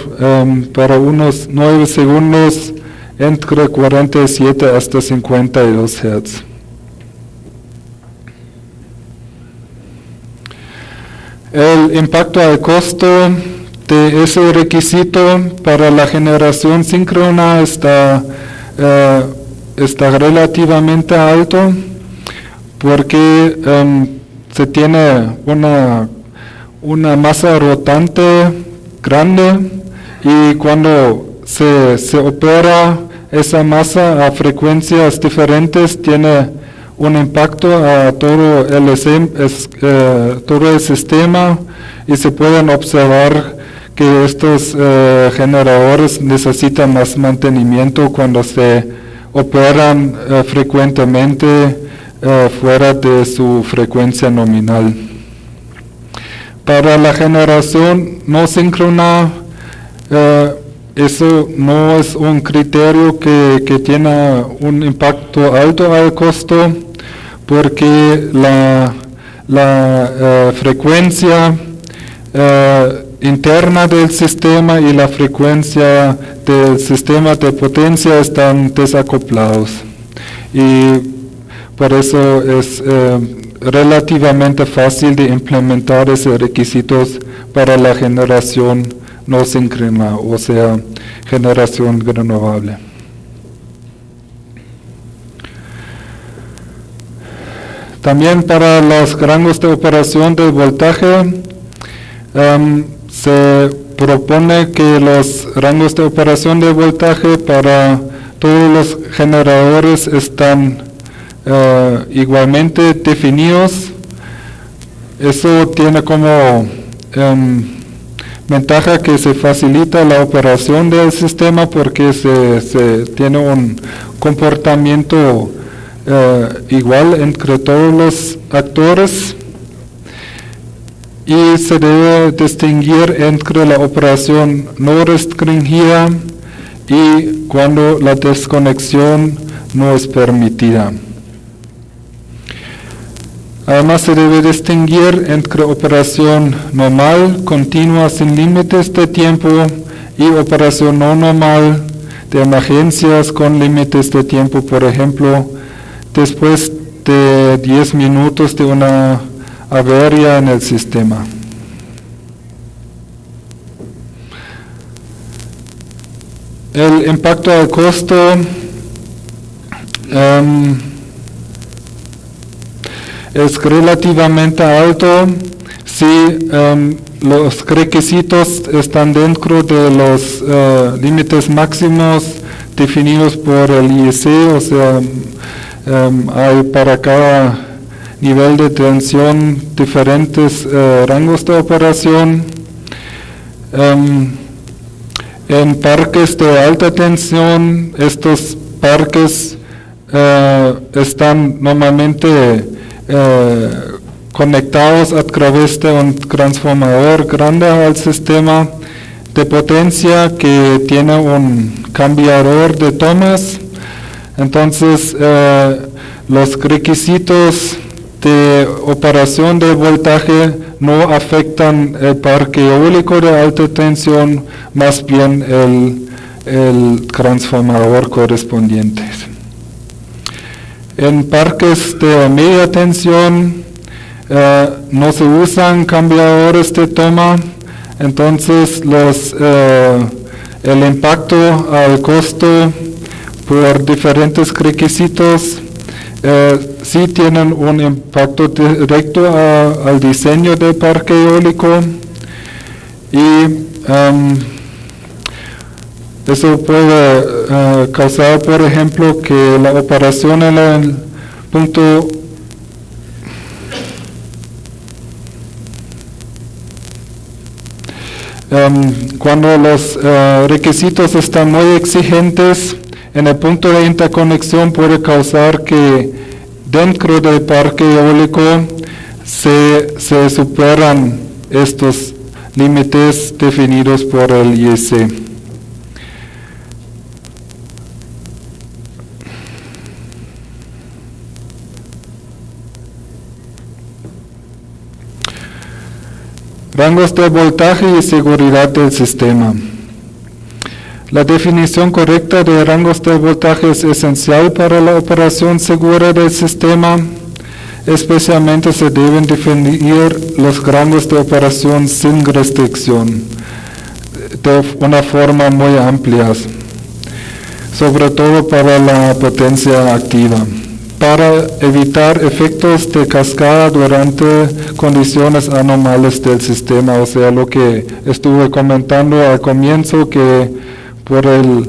para unos 9 segundos entre 47 hasta 52 Hz. El impacto al costo de ese requisito para la generación síncrona está relativamente alto, porque se tiene una masa rotante grande, y cuando se opera esa masa a frecuencias diferentes, tiene un impacto a todo el sistema, y se pueden observar que estos generadores necesitan más mantenimiento cuando se operan frecuentemente fuera de su frecuencia nominal. Para la generación no síncrona, eso no es un criterio que tiene un impacto alto al costo, porque la frecuencia interna del sistema y la frecuencia del sistema de potencia están desacoplados. Y por eso es relativamente fácil de implementar esos requisitos para la generación no síncrona, o sea, generación renovable. También para los rangos de operación del voltaje, se propone que los rangos de operación de voltaje para todos los generadores están igualmente definidos. Eso tiene como ventaja que se facilita la operación del sistema porque se tiene un comportamiento igual entre todos los actores, y se debe distinguir entre la operación no restringida y cuando la desconexión no es permitida. Además se debe distinguir entre operación normal, continua, sin límites de tiempo, y operación no normal, de emergencias con límites de tiempo, por ejemplo, después de 10 minutos de una avería en el sistema. El impacto al costo es relativamente alto si los requisitos están dentro de los límites máximos definidos por el IEC, o sea, hay para cada nivel de tensión diferentes rangos de operación. En parques de alta tensión, estos parques están normalmente conectados a través de un transformador grande al sistema de potencia que tiene un cambiador de tomas. Entonces, los requisitos de operación de voltaje no afectan el parque eólico de alta tensión, más bien el transformador correspondiente. En parques de media tensión no se usan cambiadores de toma, entonces el impacto al costo por diferentes requisitos sí tienen un impacto directo al diseño del parque eólico, y eso puede causar, por ejemplo, que la operación en el punto cuando los requisitos están muy exigentes en el punto de interconexión, puede causar que dentro del parque eólico se superan estos límites definidos por el IEC. Rangos de voltaje y seguridad del sistema. La definición correcta de rangos de voltaje es esencial para la operación segura del sistema. Especialmente se deben definir los rangos de operación sin restricción de una forma muy amplia, sobre todo para la potencia activa, para evitar efectos de cascada durante condiciones anormales del sistema, o sea, lo que estuve comentando al comienzo, que por el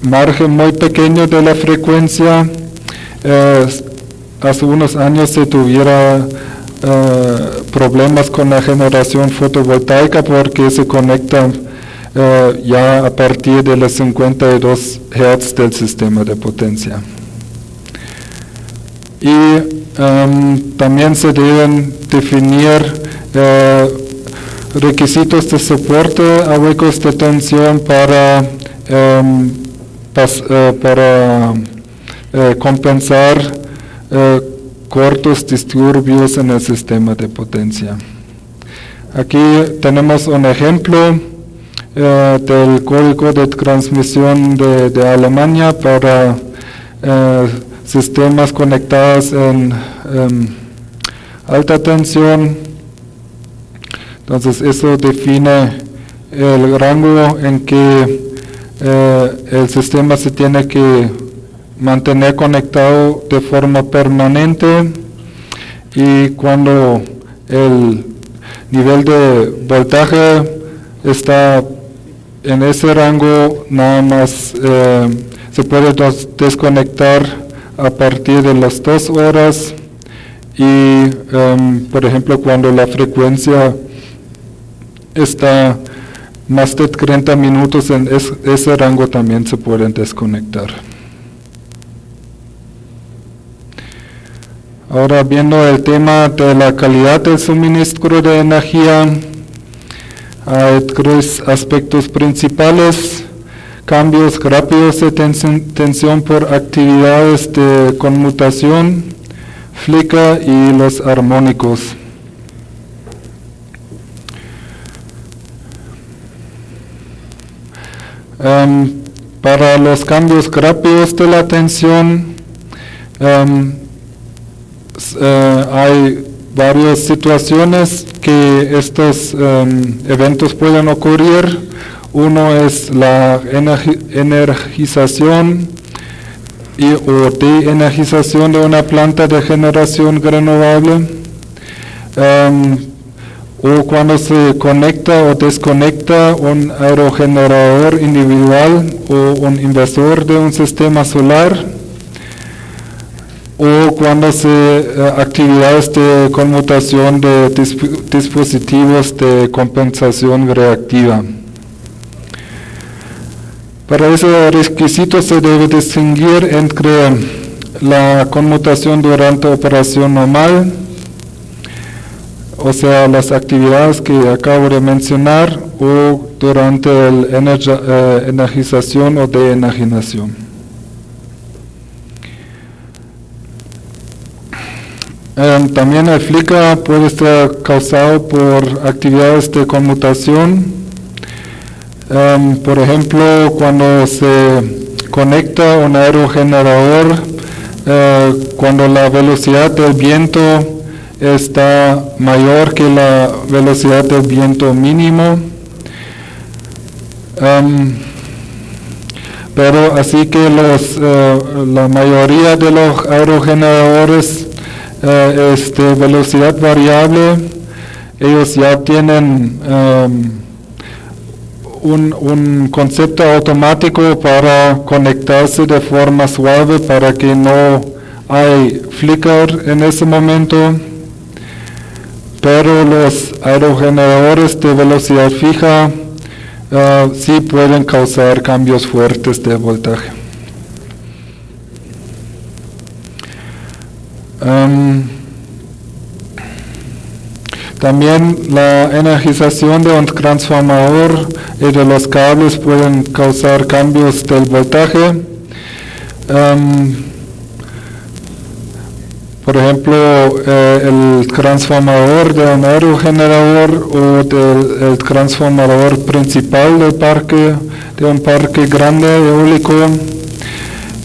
margen muy pequeño de la frecuencia, hace unos años se tuviera problemas con la generación fotovoltaica porque se conectan ya a partir de los 52 Hz del sistema de potencia. Y también se deben definir requisitos de soporte a huecos de tensión para compensar cortos disturbios en el sistema de potencia. Aquí tenemos un ejemplo del código de transmisión de Alemania para sistemas conectados en alta tensión. Entonces eso define el rango en que el sistema se tiene que mantener conectado de forma permanente, y cuando el nivel de voltaje está en ese rango, nada más se puede desconectar a partir de las 2 horas, y por ejemplo cuando la frecuencia está más de 30 minutos en ese rango también se pueden desconectar. Ahora, viendo el tema de la calidad del suministro de energía, hay 3 aspectos principales: cambios rápidos de tensión por actividades de conmutación, flicker y los armónicos. Para los cambios rápidos de la tensión, hay varias situaciones que estos eventos pueden ocurrir. Uno es la energización o de-energización de una planta de generación renovable, o cuando se conecta o desconecta un aerogenerador individual o un inversor de un sistema solar, o cuando se actividades de conmutación de dispositivos de compensación reactiva. Para ese requisito se debe distinguir entre la conmutación durante operación normal, o sea, las actividades que acabo de mencionar, o durante la energización o de-energización. También el flicker puede estar causado por actividades de conmutación. Por ejemplo, cuando se conecta un aerogenerador, cuando la velocidad del viento está mayor que la velocidad del viento mínimo, pero así que la mayoría de los aerogeneradores es de velocidad variable, ellos ya tienen un concepto automático para conectarse de forma suave para que no hay flicker en ese momento. Pero los aerogeneradores de velocidad fija sí pueden causar cambios fuertes de voltaje. También la energización de un transformador y de los cables pueden causar cambios del voltaje. Por ejemplo, el transformador de un aerogenerador o del transformador principal del parque, de un parque grande eólico,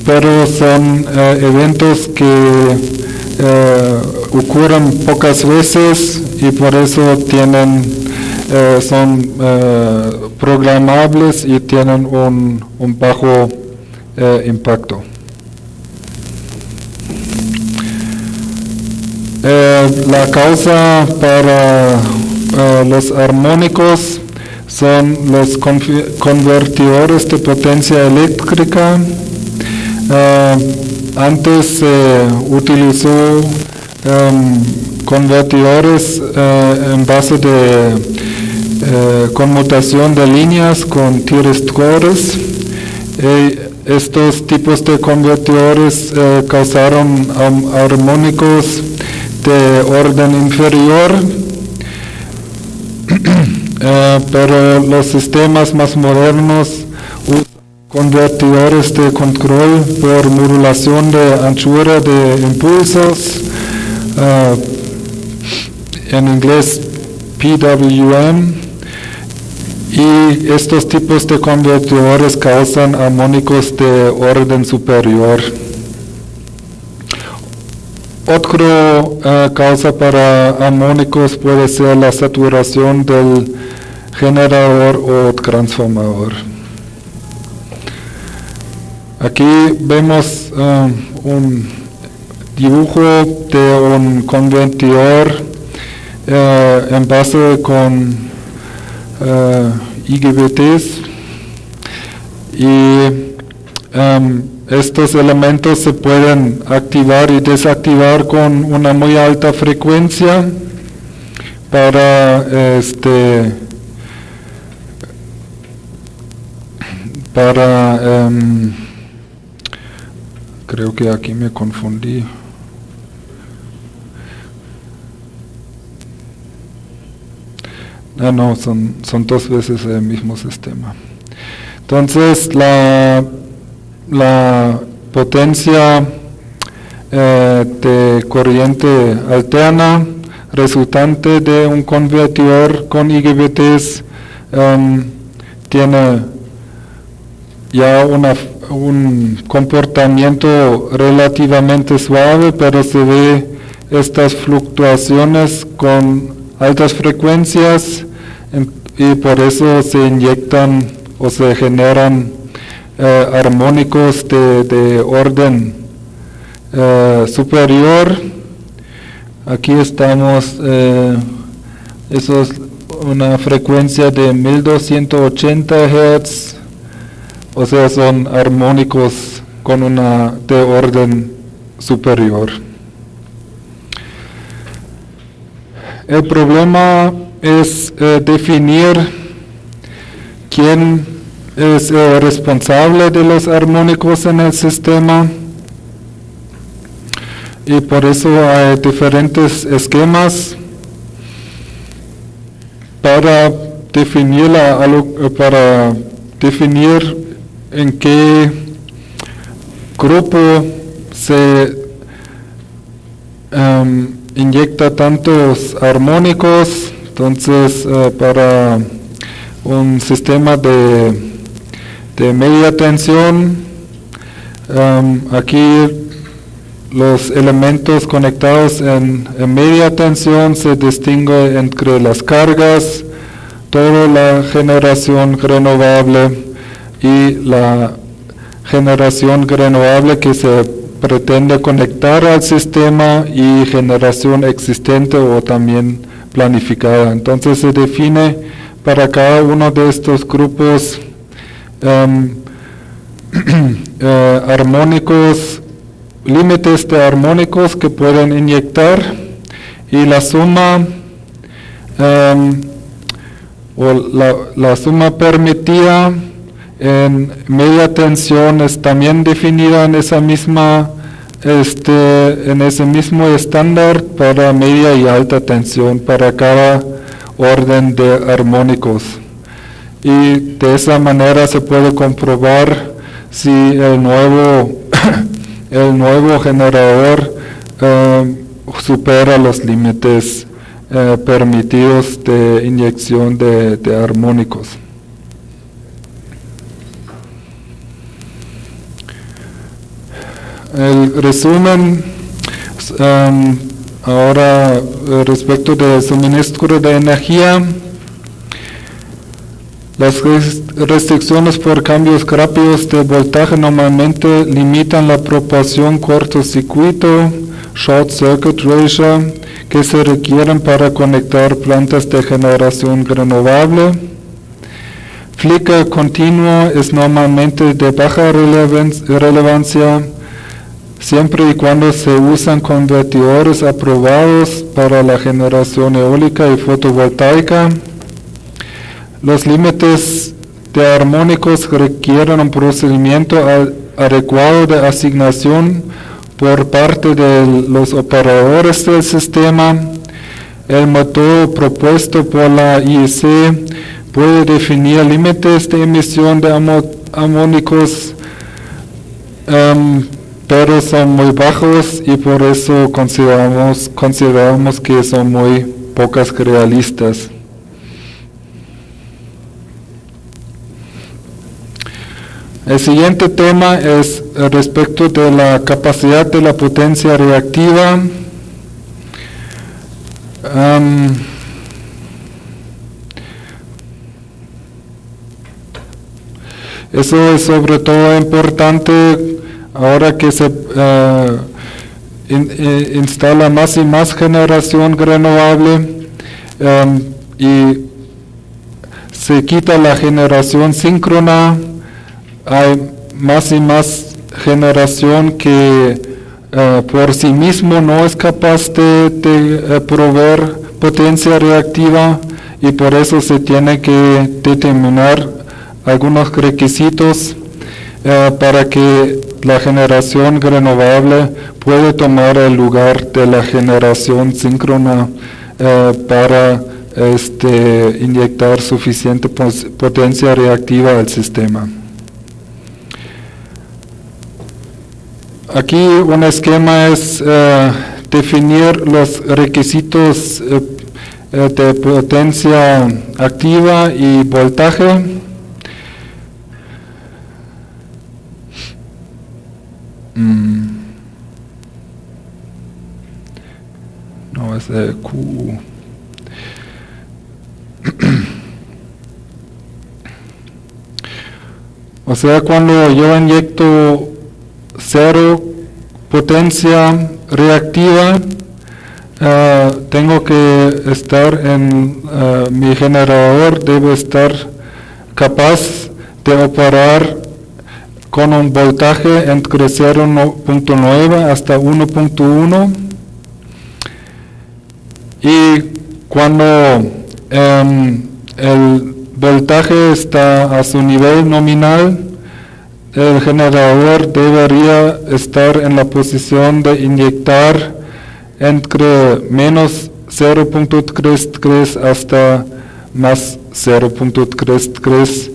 pero son eventos que ocurren pocas veces y por eso son programables y tienen un bajo impacto. La causa para los armónicos son los convertidores de potencia eléctrica. Antes se utilizó convertidores en base de conmutación de líneas con tiristores. Estos tipos de convertidores causaron armónicos de orden inferior, pero los sistemas más modernos usan convertidores de control por modulación de anchura de impulsos, en inglés PWM, y estos tipos de convertidores causan armónicos de orden superior. Otra causa para armónicos puede ser la saturación del generador o transformador. Aquí vemos un dibujo de un convertidor en base con IGBTs, y estos elementos se pueden activar y desactivar con una muy alta frecuencia para creo que aquí me confundí. No, son dos veces el mismo sistema. Entonces, la potencia de corriente alterna resultante de un convertidor con IGBTs tiene ya un comportamiento relativamente suave, pero se ve estas fluctuaciones con altas frecuencias, y por eso se inyectan o se generan armónicos de orden superior. Aquí estamos, eso es una frecuencia de 1280 Hz, o sea, son armónicos con una de orden superior. El problema es definir quién es el responsable de los armónicos en el sistema, y por eso hay diferentes esquemas para definir en qué grupo se inyecta tantos armónicos. Entonces, para un sistema de media tensión, aquí los elementos conectados en media tensión se distinguen entre las cargas, toda la generación renovable y la generación renovable que se pretende conectar al sistema, y generación existente o también planificada. Entonces se define para cada uno de estos grupos armónicos, límites de armónicos que pueden inyectar, y la suma o la suma permitida en media tensión es también definida en esa misma en ese mismo estándar para media y alta tensión para cada orden de armónicos, y de esa manera se puede comprobar si el nuevo generador supera los límites permitidos de inyección de armónicos. El resumen ahora respecto del suministro de energía. Las restricciones por cambios rápidos de voltaje normalmente limitan la proporción cortocircuito, short circuit ratio, que se requieren para conectar plantas de generación renovable. Flicker continuo es normalmente de baja relevancia, siempre y cuando se usan convertidores aprobados para la generación eólica y fotovoltaica. Los límites de armónicos requieren un procedimiento adecuado de asignación por parte de los operadores del sistema. El método propuesto por la IEC puede definir límites de emisión de armónicos pero son muy bajos y por eso consideramos que son muy pocas realistas. El siguiente tema es respecto de la capacidad de la potencia reactiva. Eso es sobre todo importante ahora que se instala más y más generación renovable y se quita la generación síncrona. Hay más y más generación que por sí mismo no es capaz de proveer potencia reactiva y por eso se tiene que determinar algunos requisitos para que la generación renovable pueda tomar el lugar de la generación síncrona para inyectar suficiente potencia reactiva al sistema. Aquí un esquema es definir los requisitos de potencia activa y voltaje. No, es Q. O sea, cuando yo inyecto cero potencia reactiva, tengo que estar mi generador debe estar capaz de operar con un voltaje entre 0.9 hasta 1.1 y cuando el voltaje está a su nivel nominal, el generador debería estar en la posición de inyectar entre menos 0.33 hasta más 0.33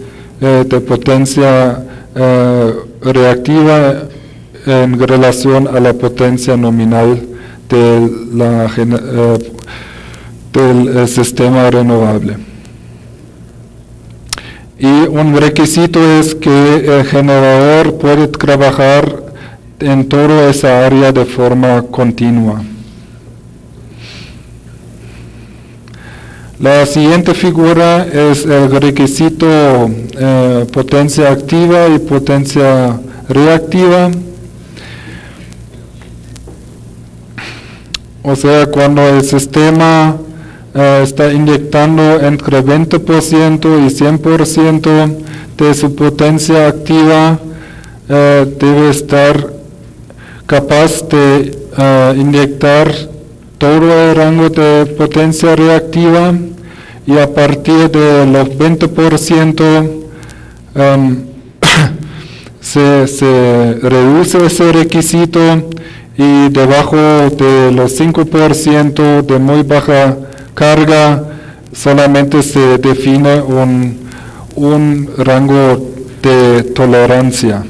de potencia reactiva en relación a la potencia nominal del sistema renovable. Y un requisito es que el generador puede trabajar en toda esa área de forma continua. La siguiente figura es el requisito potencia activa y potencia reactiva. O sea, cuando el sistema está inyectando entre 20% y 100% de su potencia activa, debe estar capaz de inyectar todo el rango de potencia reactiva y a partir de los 20% se reduce ese requisito y debajo de los 5% de muy baja carga solamente se define un rango de tolerancia.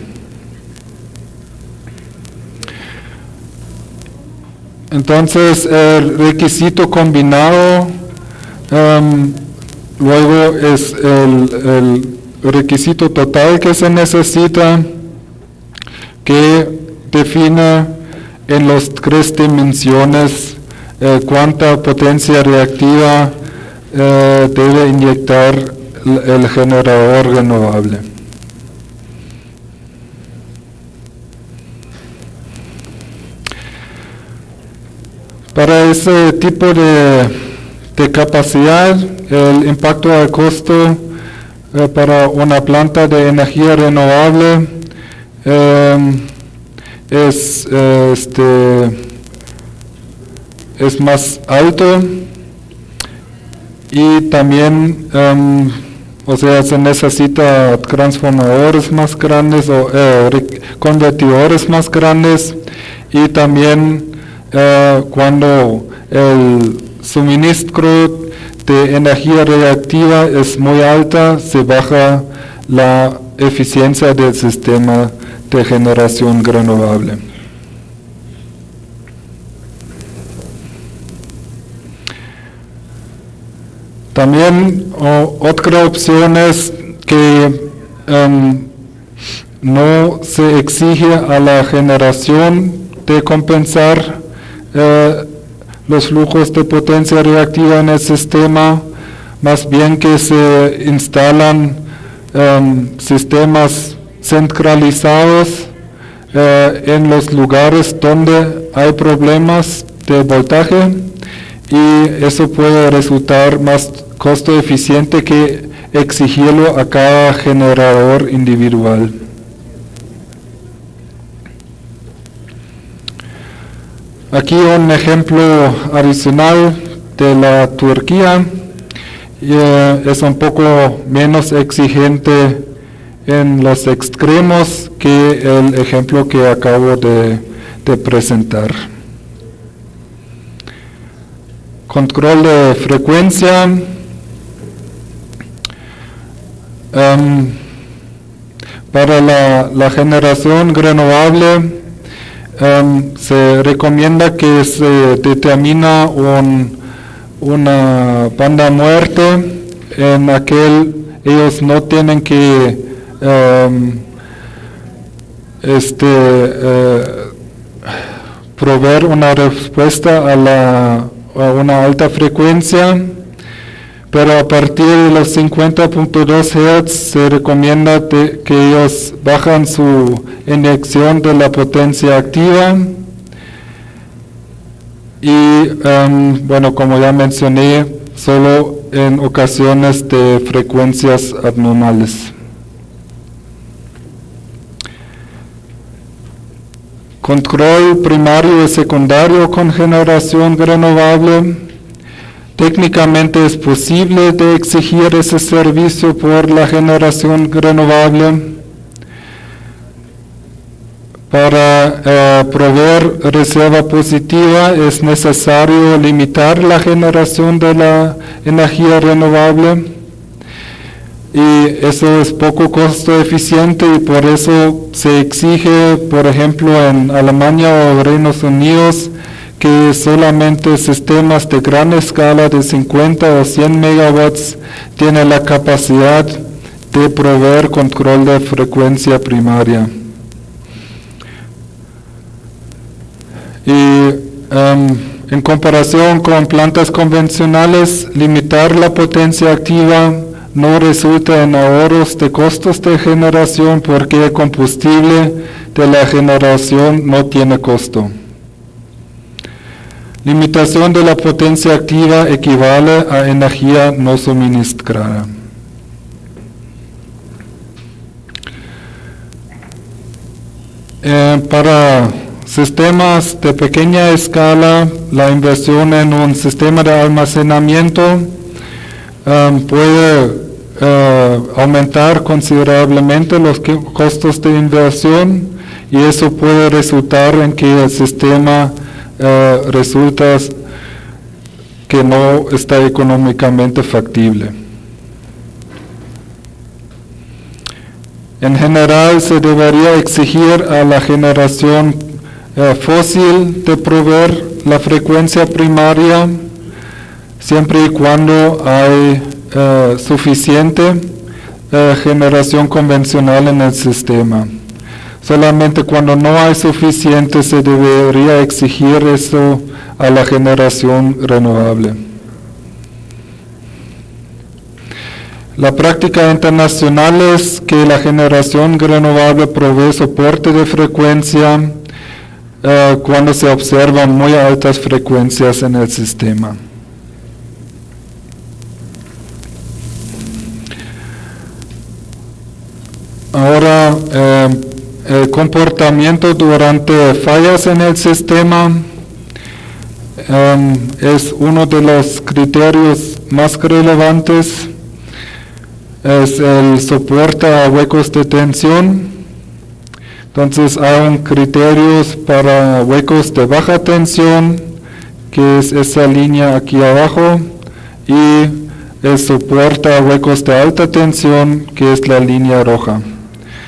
Entonces el requisito combinado luego es el requisito total que se necesita, que define en las 3 dimensiones cuánta potencia reactiva debe inyectar el generador renovable. Para ese tipo de capacidad, el impacto al costo para una planta de energía renovable es más alto y también se necesita transformadores más grandes o convertidores más grandes y también cuando el suministro de energía reactiva es muy alta, se baja la eficiencia del sistema de generación renovable. También otra opción es que no se exige a la generación de compensar los flujos de potencia reactiva en el sistema, más bien que se instalan sistemas centralizados en los lugares donde hay problemas de voltaje, y eso puede resultar más costo eficiente que exigirlo a cada generador individual. Aquí un ejemplo adicional de la Turquía, es un poco menos exigente en los extremos que el ejemplo que acabo de presentar. Control de frecuencia. Para la generación renovable se recomienda que se determina una banda muerte en aquel ellos no tienen que proveer una respuesta a una alta frecuencia, pero a partir de los 50.2 Hz se recomienda que ellos bajan su inyección de la potencia activa, y bueno, como ya mencioné, solo en ocasiones de frecuencias abnormales. Control primario y secundario con generación renovable. Técnicamente es posible de exigir ese servicio por la generación renovable. Para proveer reserva positiva es necesario limitar la generación de la energía renovable, y eso es poco costo eficiente, y por eso se exige, por ejemplo, en Alemania o Reino Unido, que solamente sistemas de gran escala de 50 o 100 megawatts tienen la capacidad de proveer control de frecuencia primaria. Y en comparación con plantas convencionales, limitar la potencia activa no resulta en ahorros de costos de generación, porque el combustible de la generación no tiene costo. Limitación de la potencia activa equivale a energía no suministrada. Para sistemas de pequeña escala, la inversión en un sistema de almacenamiento puede aumentar considerablemente los costos de inversión, y eso puede resultar en que el sistema resulta que no está económicamente factible. En general, se debería exigir a la generación fósil de proveer la frecuencia primaria siempre y cuando hay suficiente generación convencional en el sistema. Solamente cuando no hay suficiente se debería exigir eso a la generación renovable. La práctica internacional es que la generación renovable provee soporte de frecuencia cuando se observan muy altas frecuencias en el sistema. Ahora, el comportamiento durante fallas en el sistema es uno de los criterios más relevantes. Es el soporte a huecos de tensión. Entonces hay un criterio para huecos de baja tensión, que es esa línea aquí abajo, y el soporte a huecos de alta tensión, que es la línea roja.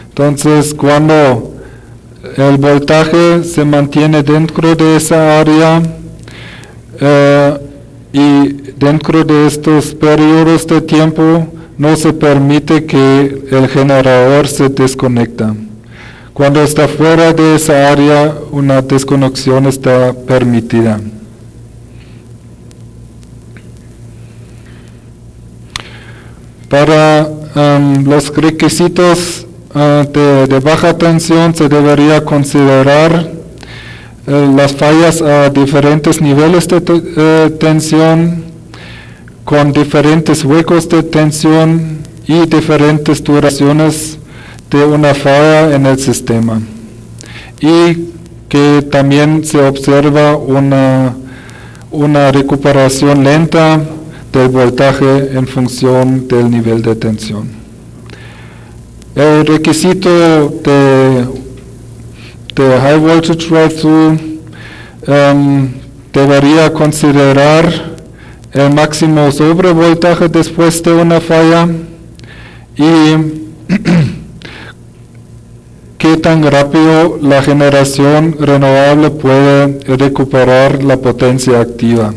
Entonces, cuando el voltaje se mantiene dentro de esa área y dentro de estos periodos de tiempo no se permite que el generador se desconecte. Cuando está fuera de esa área, una desconexión está permitida. Para los requisitos de baja tensión se debería considerar las fallas a diferentes niveles de tensión, con diferentes huecos de tensión y diferentes duraciones de una falla en el sistema. Y que también se observa una recuperación lenta del voltaje en función del nivel de tensión. El requisito de high voltage drive-through debería considerar el máximo sobrevoltaje después de una falla y qué tan rápido la generación renovable puede recuperar la potencia activa.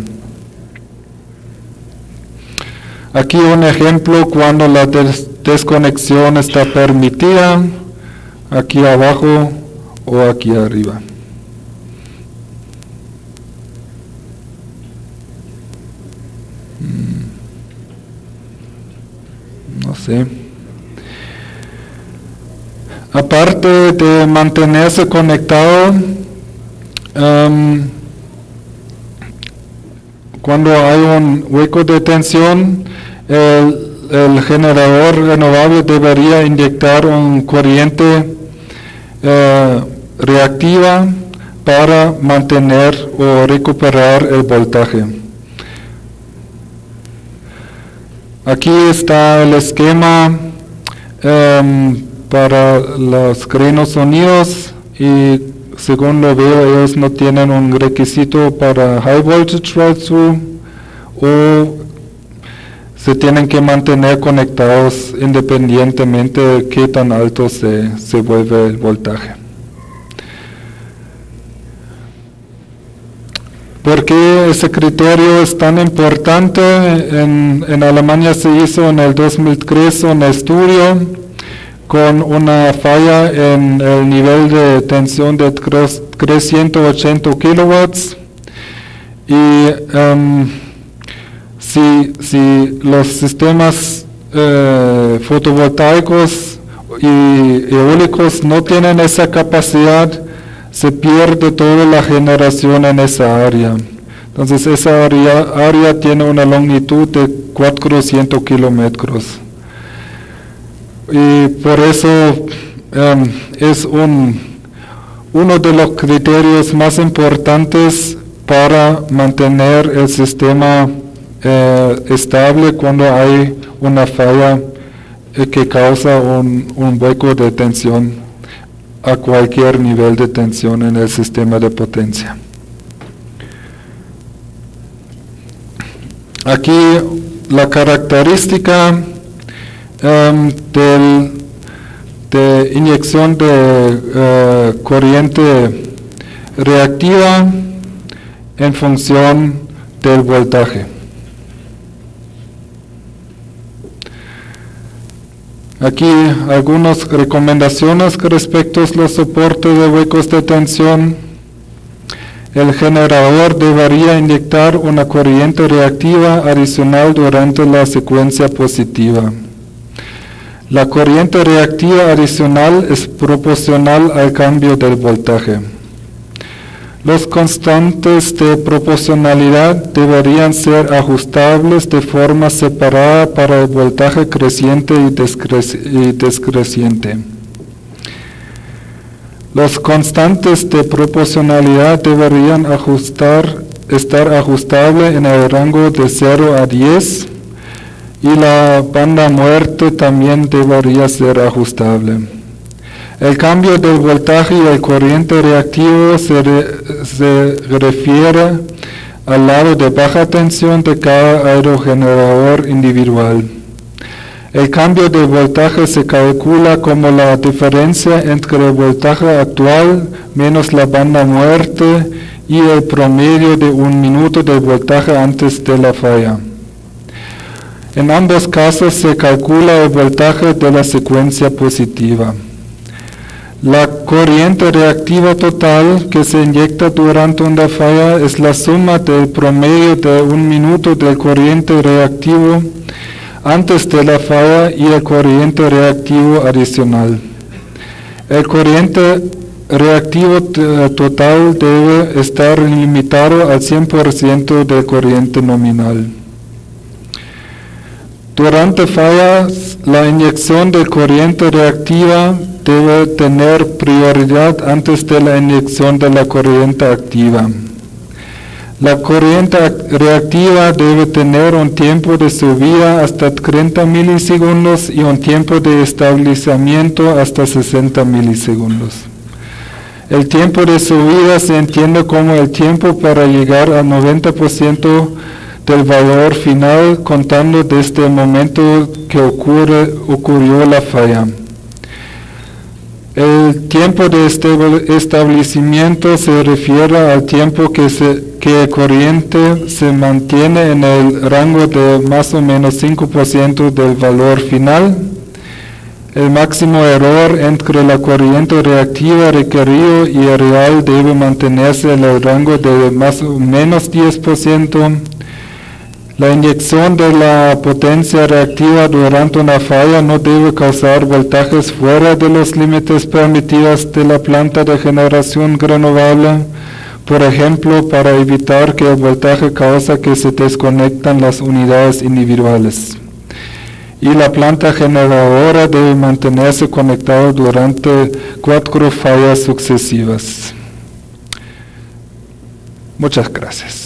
Aquí un ejemplo cuando la desconexión está permitida, aquí abajo o aquí arriba. No sé. Aparte de mantenerse conectado, cuando hay un hueco de tensión, el generador renovable debería inyectar una corriente reactiva para mantener o recuperar el voltaje. Aquí está el esquema para los Grenos Unidos y según lo veo ellos no tienen un requisito para high voltage drive-through o se tienen que mantener conectados independientemente de qué tan alto se vuelve el voltaje. ¿Por qué ese criterio es tan importante? En Alemania se hizo en el 2003 un estudio con una falla en el nivel de tensión de 380 kilowatts y si los sistemas fotovoltaicos y eólicos no tienen esa capacidad, se pierde toda la generación en esa área. Entonces esa área tiene una longitud de 400 kilómetros. Y por eso es uno de los criterios más importantes para mantener el sistema estable cuando hay una falla que causa un hueco de tensión a cualquier nivel de tensión en el sistema de potencia. Aquí la característica de inyección de corriente reactiva en función del voltaje. Aquí algunas recomendaciones respecto a los soportes de huecos de tensión. El generador debería inyectar una corriente reactiva adicional durante la secuencia positiva. La corriente reactiva adicional es proporcional al cambio del voltaje. Los constantes de proporcionalidad deberían ser ajustables de forma separada para el voltaje creciente y decreciente. Los constantes de proporcionalidad deberían estar ajustables en el rango de 0 a 10 y la banda muerta también debería ser ajustable. El cambio del voltaje y el corriente reactivo se refiere al lado de baja tensión de cada aerogenerador individual. El cambio de voltaje se calcula como la diferencia entre el voltaje actual menos la banda muerta y el promedio de un minuto de voltaje antes de la falla. En ambos casos se calcula el voltaje de la secuencia positiva. La corriente reactiva total que se inyecta durante una falla es la suma del promedio de un minuto del corriente reactivo antes de la falla y el corriente reactivo adicional. El corriente reactivo total debe estar limitado al 100% del corriente nominal. Durante fallas, la inyección de corriente reactiva debe tener prioridad antes de la inyección de la corriente activa. La corriente reactiva debe tener un tiempo de subida hasta 30 milisegundos y un tiempo de establecimiento hasta 60 milisegundos. El tiempo de subida se entiende como el tiempo para llegar al 90% del valor final contando desde el momento que ocurrió la falla. El tiempo de establecimiento se refiere al tiempo que el corriente se mantiene en el rango de más o menos 5% del valor final. El máximo error entre la corriente reactiva requerido y el real debe mantenerse en el rango de más o menos 10%. La inyección de la potencia reactiva durante una falla no debe causar voltajes fuera de los límites permitidos de la planta de generación renovable, por ejemplo, para evitar que el voltaje cause que se desconectan las unidades individuales. Y la planta generadora debe mantenerse conectada durante 4 fallas sucesivas. Muchas gracias.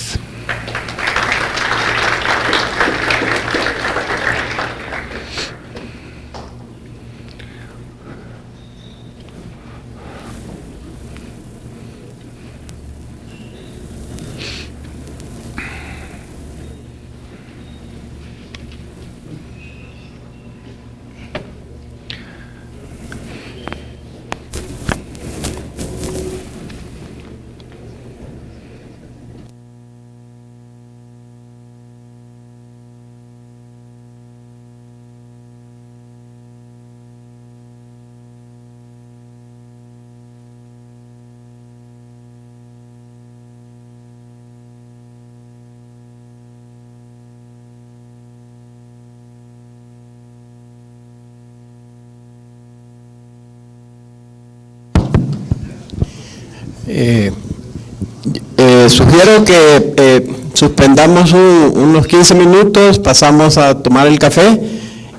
Sugiero que suspendamos unos 15 minutos, pasamos a tomar el café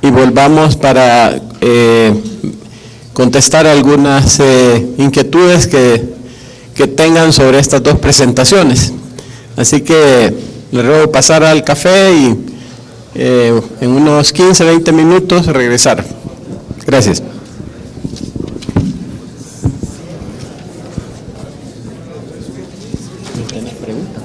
y volvamos para contestar algunas inquietudes que tengan sobre estas dos presentaciones. Así que les ruego pasar al café y en unos 15-20 minutos regresar. Gracias. ¿Tienes preguntas?